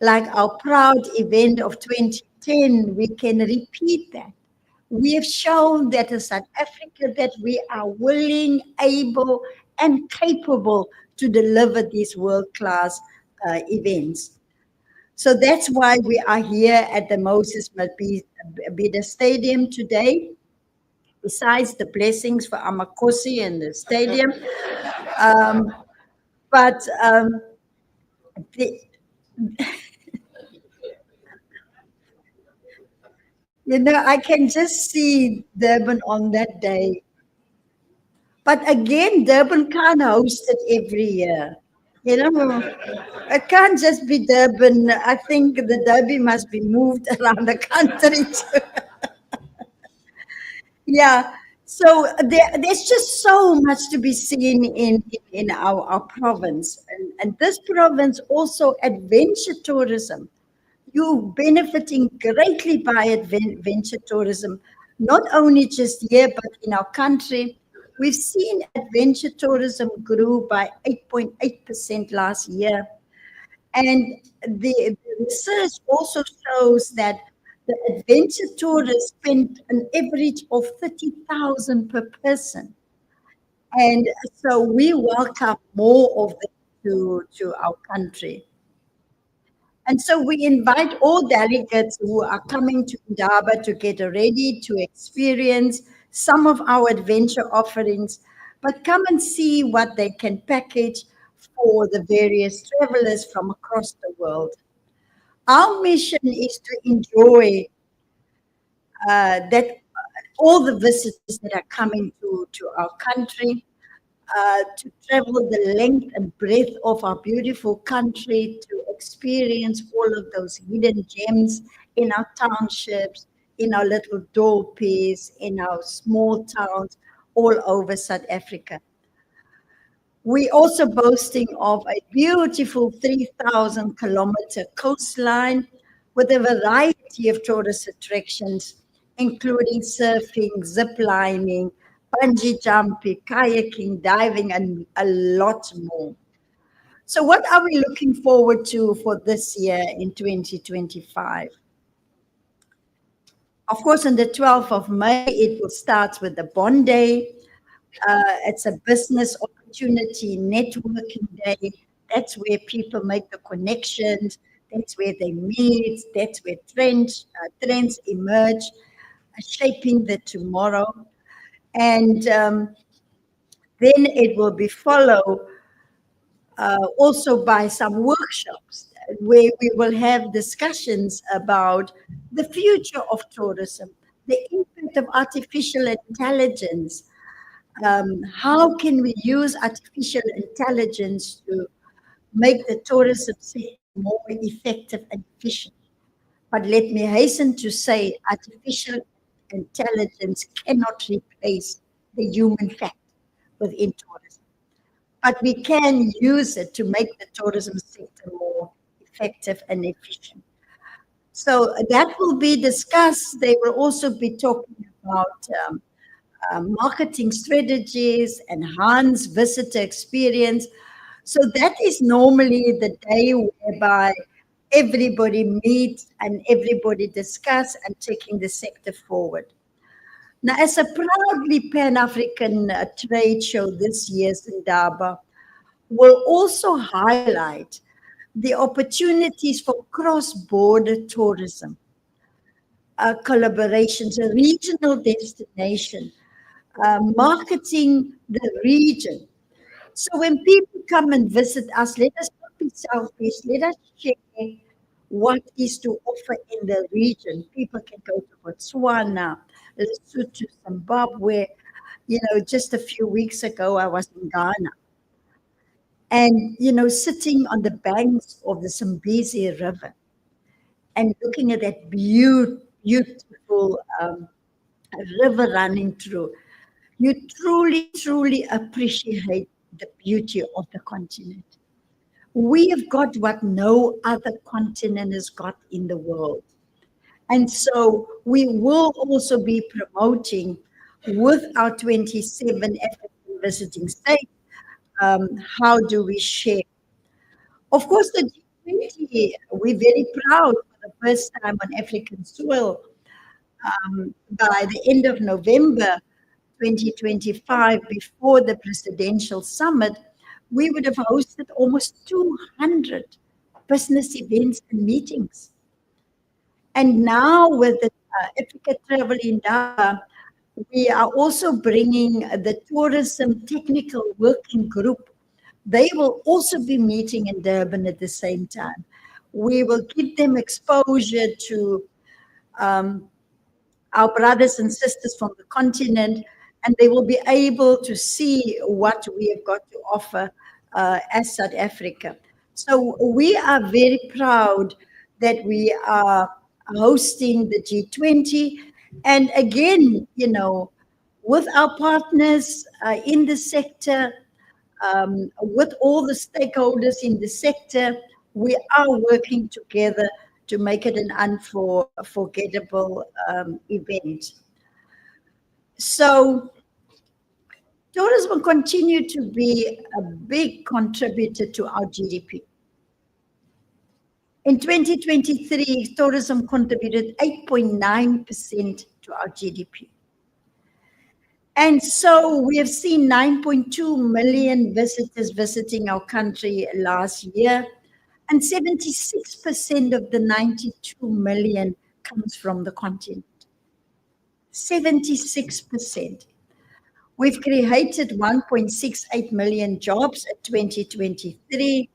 like our proud event of 2010, we can repeat that. We have shown that in South Africa that we are willing, able, and capable to deliver these world-class events. So that's why we are here at the Moses Mabhida Stadium today. Besides the blessings for Amakosi and the stadium, you know, I can just see Durban on that day. But again, Durban can't host it every year. You know, it can't just be Durban. I think the Derby must be moved around the country too. Yeah. So there's just so much to be seen in our province. And this province also adventure tourism. You benefiting greatly by adventure tourism, not only just here, but in our country. We've seen adventure tourism grew by 8.8% last year. And the research also shows that the adventure tourists spend an average of 30,000 per person. And so we welcome more of them to our country. And so we invite all delegates who are coming to Indaba to get ready to experience some of our adventure offerings, but come and see what they can package for the various travelers from across the world. Our mission is to enjoy that all the visitors that are coming to our country, to travel the length and breadth of our beautiful country, to experience all of those hidden gems in our townships, in our little dorpies, in our small towns all over South Africa. We're also boasting of a beautiful 3,000-kilometer coastline with a variety of tourist attractions, including surfing, zip lining, bungee jumping, kayaking, diving, and a lot more. So what are we looking forward to for this year in 2025? Of course, on the 12th of May, it will start with the Bond Day. It's a business opportunity networking day. That's where people make the connections. That's where they meet. That's where trends emerge, shaping the tomorrow. And then it will be followed also by some workshops where we will have discussions about the future of tourism, the impact of artificial intelligence. How can we use artificial intelligence to make the tourism sector more effective and efficient? But let me hasten to say artificial intelligence cannot replace the human factor within tourism. But we can use it to make the tourism sector more effective and efficient. So that will be discussed. They will also be talking about marketing strategies, enhance visitor experience. So that is normally the day whereby everybody meets and everybody discuss and taking the sector forward. Now, as a proudly Pan-African trade show this year's Indaba will also highlight the opportunities for cross-border tourism, collaborations, a regional destination, marketing the region. So when people come and visit us, let us not be selfish. Let us share what is to offer in the region. People can go to Botswana, Lesotho, Zimbabwe. You know, just a few weeks ago, I was in Ghana. And, you know, sitting on the banks of the Zambezi River and looking at that beautiful river running through, you truly, truly appreciate the beauty of the continent. We have got what no other continent has got in the world. And so we will also be promoting with our 27 African visiting states, how do we share? Of course, the G20, we're very proud for the first time on African soil. By the end of November 2025, before the presidential summit, we would have hosted almost 200 business events and meetings. And now with the Africa Travel Indaba, we are also bringing the Tourism Technical Working Group. They will also be meeting in Durban at the same time. We will give them exposure to our brothers and sisters from the continent, and they will be able to see what we have got to offer as South Africa. So we are very proud that we are hosting the G20. And again, you know, with our partners in the sector, with all the stakeholders in the sector, we are working together to make it an unforgettable event. So tourism will continue to be a big contributor to our GDP. In 2023, tourism contributed 8.9% to our GDP. And so we have seen 9.2 million visitors visiting our country last year, and 76% of the 92 million comes from the continent. 76%. We've created 1.68 million jobs in 2023.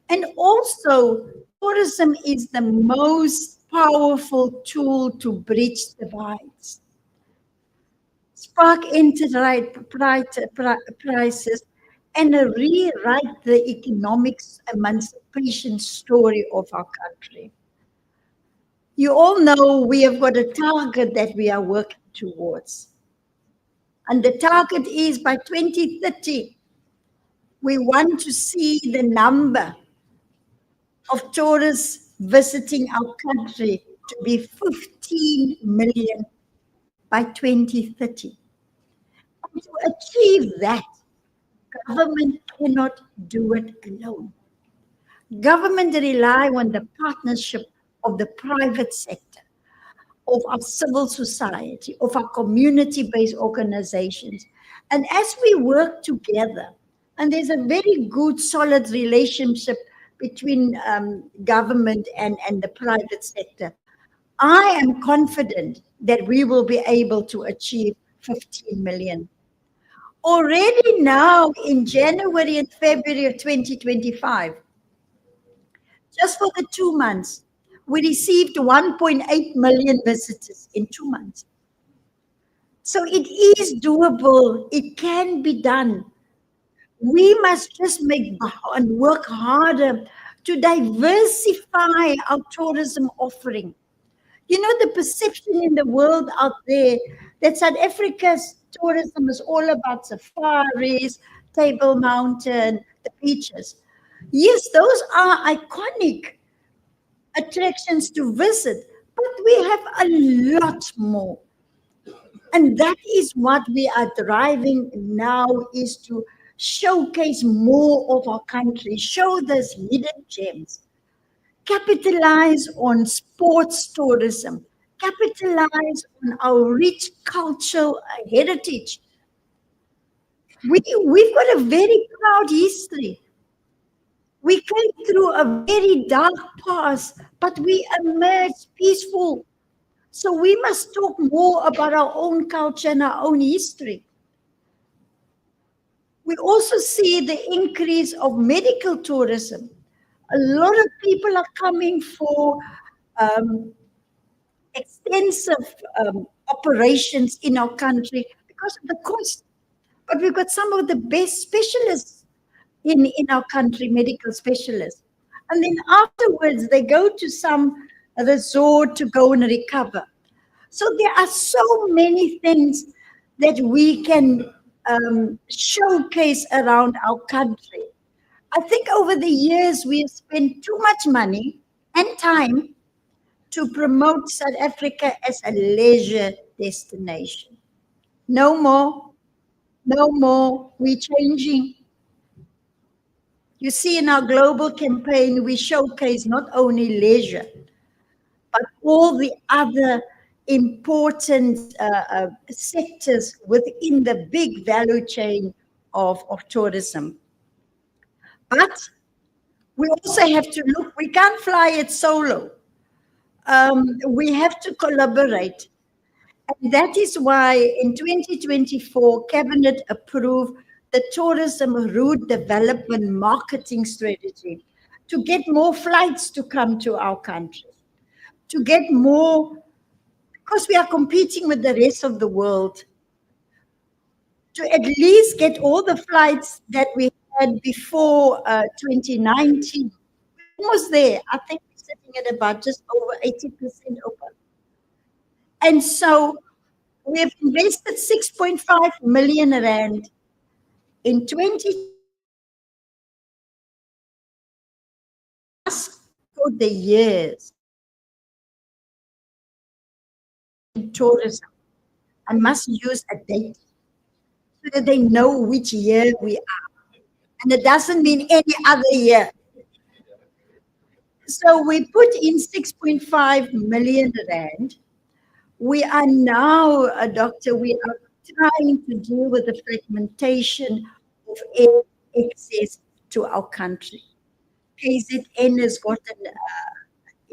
And also, tourism is the most powerful tool to bridge divides, spark enterprises, and rewrite the economic emancipation story of our country. You all know we have got a target that we are working towards. And the target is by 2030, we want to see the number of tourists visiting our country to be 15 million by 2030. And to achieve that, government cannot do it alone. Government rely on the partnership of the private sector, of our civil society, of our community-based organizations. And as we work together, and there's a very good, solid relationship between government and the private sector, I am confident that we will be able to achieve 15 million. Already now in January and February of 2025, just for the 2 months, we received 1.8 million visitors in 2 months. So it is doable. It can be done. We must just make and work harder to diversify our tourism offering. You know, the perception in the world out there that South Africa's tourism is all about safaris, Table Mountain, the beaches. Yes, those are iconic attractions to visit, but we have a lot more. And that is what we are driving now, is to showcase more of our country, show those hidden gems, capitalize on sports tourism, capitalize on our rich cultural heritage. We've got a very proud history. We came through a very dark past, but we emerged peaceful. So we must talk more about our own culture and our own history. We also see the increase of medical tourism. A lot of people are coming for extensive operations in our country because of the cost. But we've got some of the best specialists in our country, medical specialists. And then afterwards, they go to some resort to go and recover. So there are so many things that we can showcase around our country. I think over the years, we have spent too much money and time to promote South Africa as a leisure destination. No more, no more, we're changing. You see, in our global campaign, we showcase not only leisure, but all the other important sectors within the big value chain of tourism. But we also have to look, we can't fly it solo. We have to collaborate. And that is why in 2024, Cabinet approved the Tourism Route Development Marketing Strategy to get more flights to come to our country, to get more, because we are competing with the rest of the world, to at least get all the flights that we and before 2019, we're almost there. I think we're sitting at about just over 80% open. And so we have invested 6.5 million rand in 20 for the years in tourism. I must use a date so that they know which year we are. And it doesn't mean any other year. So we put in 6.5 million rand. We are now, Doctor, we are trying to deal with the fragmentation of air access to our country. KZN has got an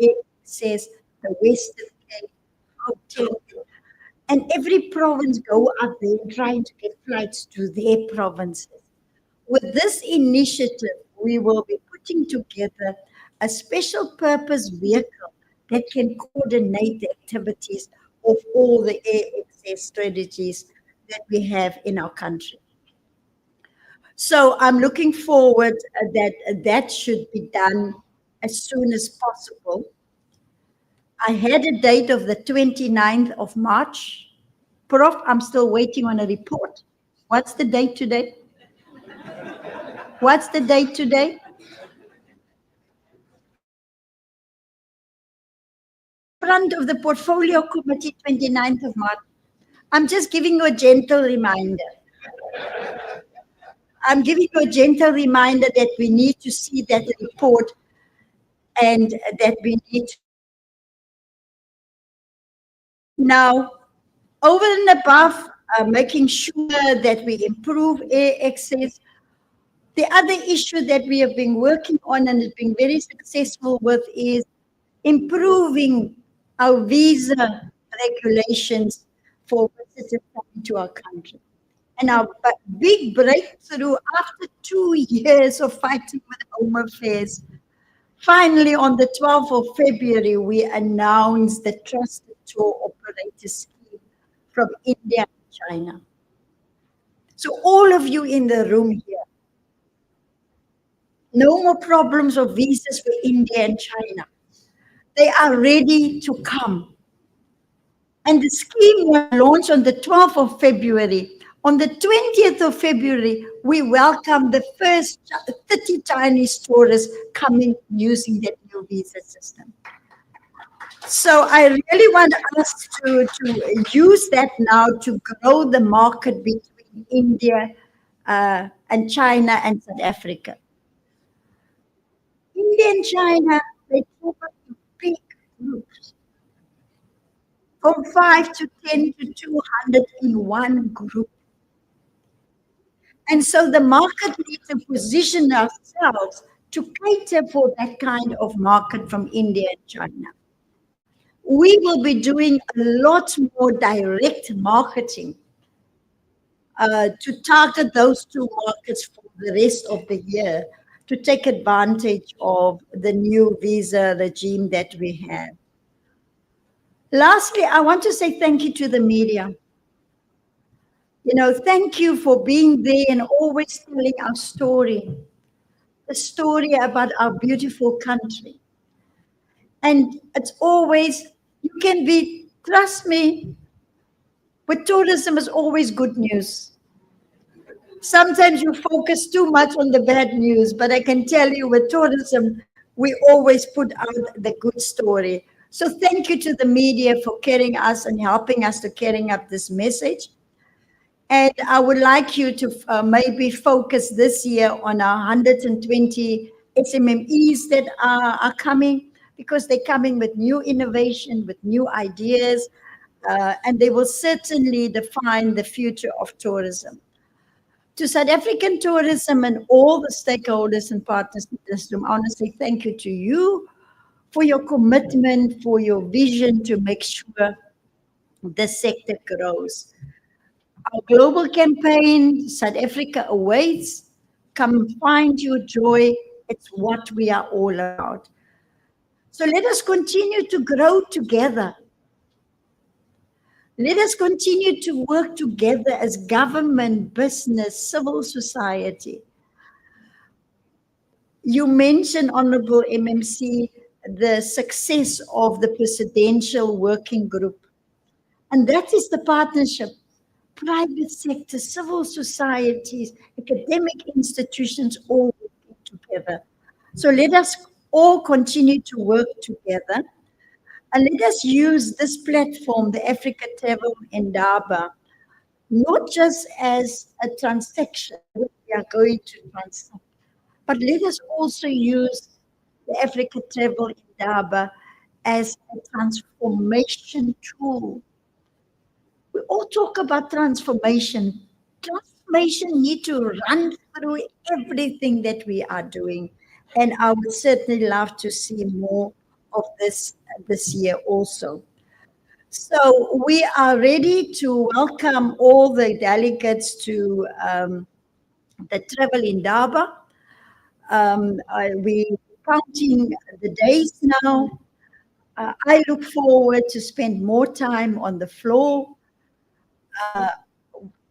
air access, the Western Cape, Gauteng, and every province go up there trying to get flights to their provinces. With this initiative, we will be putting together a special purpose vehicle that can coordinate the activities of all the air access strategies that we have in our country. So I'm looking forward that should be done as soon as possible. I had a date of the 29th of March. Prof, I'm still waiting on a report. What's the date today? What's the date today? Front of the portfolio committee, 29th of March. I'm just giving you a gentle reminder. I'm giving you a gentle reminder that we need to see that report and that we need to. Now, over and above making sure that we improve air access, the other issue that we have been working on and has been very successful with is improving our visa regulations for visitors coming to our country. And our big breakthrough after 2 years of fighting with Home Affairs, finally on the 12th of February, we announced the Trusted Tour Operator Scheme from India and China. So all of you in the room here, no more problems of visas for India and China. They are ready to come. And the scheme was launched on the 12th of February. On the 20th of February, we welcomed the first 30 Chinese tourists coming using that new visa system. So I really want us to use that now to grow the market between India and China and South Africa. India and China, they travel in big groups, from 5 to 10 to 200 in one group. And so the market needs to position ourselves to cater for that kind of market from India and China. We will be doing a lot more direct marketing to target those two markets for the rest of the year to take advantage of the new visa regime that we have. Lastly, I want to say thank you to the media. You know, thank you for being there and always telling our story, the story about our beautiful country. And it's always, you can be, trust me, with tourism is always good news. Sometimes you focus too much on the bad news, but I can tell you with tourism, we always put out the good story. So thank you to the media for carrying us and helping us to carrying up this message. And I would like you to maybe focus this year on our 120 SMMEs that are coming, because they're coming with new innovation, with new ideas, and they will certainly define the future of tourism. To South African tourism and all the stakeholders and partners in this room, I want to say thank you to you for your commitment, for your vision to make sure the sector grows. Our global campaign, South Africa Awaits, come find your joy. It's what we are all about. So let us continue to grow together. Let us continue to work together as government, business, civil society You mentioned, Honorable MMC, the success of the presidential working group. And that is the partnership. Private sector, civil societies, academic institutions all working together. So let us all continue to work together. And let us use this platform, the Africa Travel Indaba, not just as a transaction which we are going to transact, but let us also use the Africa Travel Indaba as a transformation tool. We all talk about transformation. Transformation need to run through everything that we are doing. And I would certainly love to see more of this year also. So we are ready to welcome all the delegates to the Travel Indaba. We're counting the days now. I look forward to spend more time on the floor.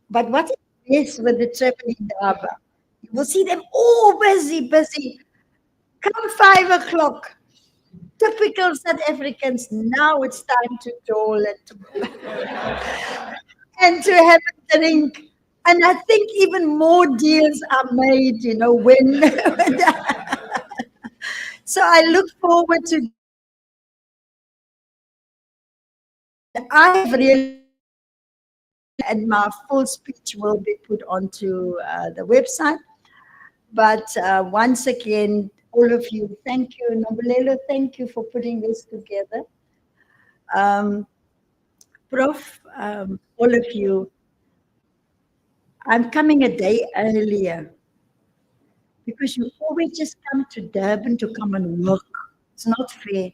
But what is with the Travel Indaba? You will see them all busy. Come 5 o'clock. Typical South Africans, now it's time to dole and to have a drink. And I think even more deals are made, when so I look forward to. I've really, and my full speech will be put onto the website. But once again, all of you, thank you. Nobulelo, thank you for putting this together. Prof, all of you, I'm coming a day earlier because you always just come to Durban to come and work. It's not fair.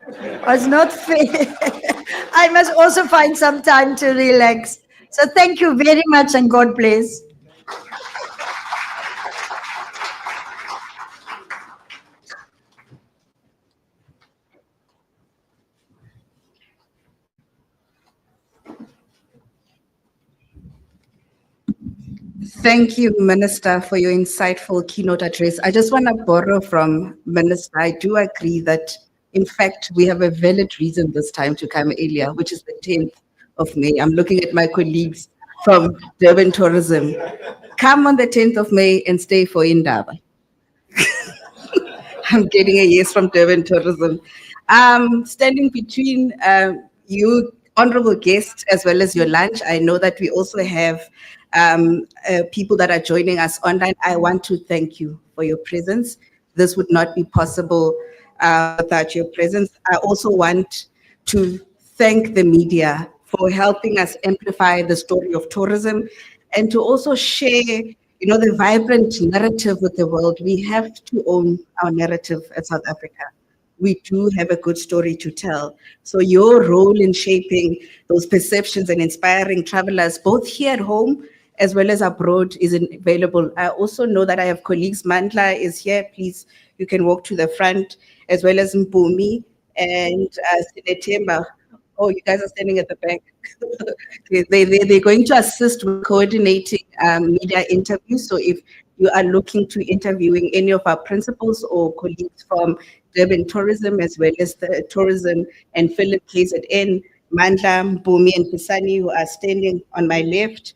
It's not fair. I must also find some time to relax. So thank you very much and God bless. Thank you, Minister, for your insightful keynote address. I just want to borrow from Minister. I do agree that, in fact, we have a valid reason this time to come earlier, which is the 10th of May. I'm looking at my colleagues from Durban Tourism. Come on the 10th of May and stay for Indaba. I'm getting a yes from Durban Tourism. Standing between you, honorable guests, as well as your lunch, I know that we also have people that are joining us online. I want to thank you for your presence. This would not be possible without your presence. I also want to thank the media for helping us amplify the story of tourism and to also share the vibrant narrative with the world. We have to own our narrative at South Africa. We do have a good story to tell. So your role in shaping those perceptions and inspiring travelers, both here at home as well as abroad, is available. I also know that I have colleagues. Mandla is here. Please, you can walk to the front, as well as Mpumi and Sinetemba. Oh, you guys are standing at the back. They're going to assist with coordinating media interviews. So if you are looking to interviewing any of our principals or colleagues from Durban Tourism, as well as the Tourism and Philip KZN, Mandla, Mpumi, and Pisani, who are standing on my left,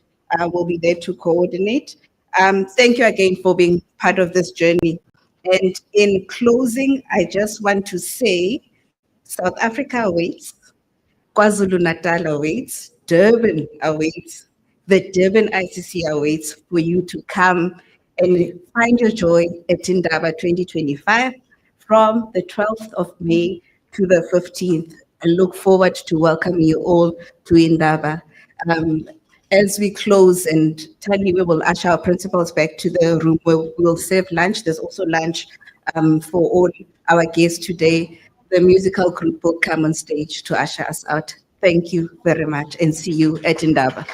will be there to coordinate. Thank you again for being part of this journey. And in closing, I just want to say, South Africa awaits. KwaZulu-Natal awaits, Durban awaits, the Durban ICC awaits for you to come and find your joy at Indaba 2025 from the 12th of May to the 15th. I look forward to welcoming you all to Indaba. As we close, and Tali, we will usher our principals back to the room where we'll serve lunch. There's also lunch for all our guests today. The musical group will come on stage to usher us out. Thank you very much and see you at Indaba.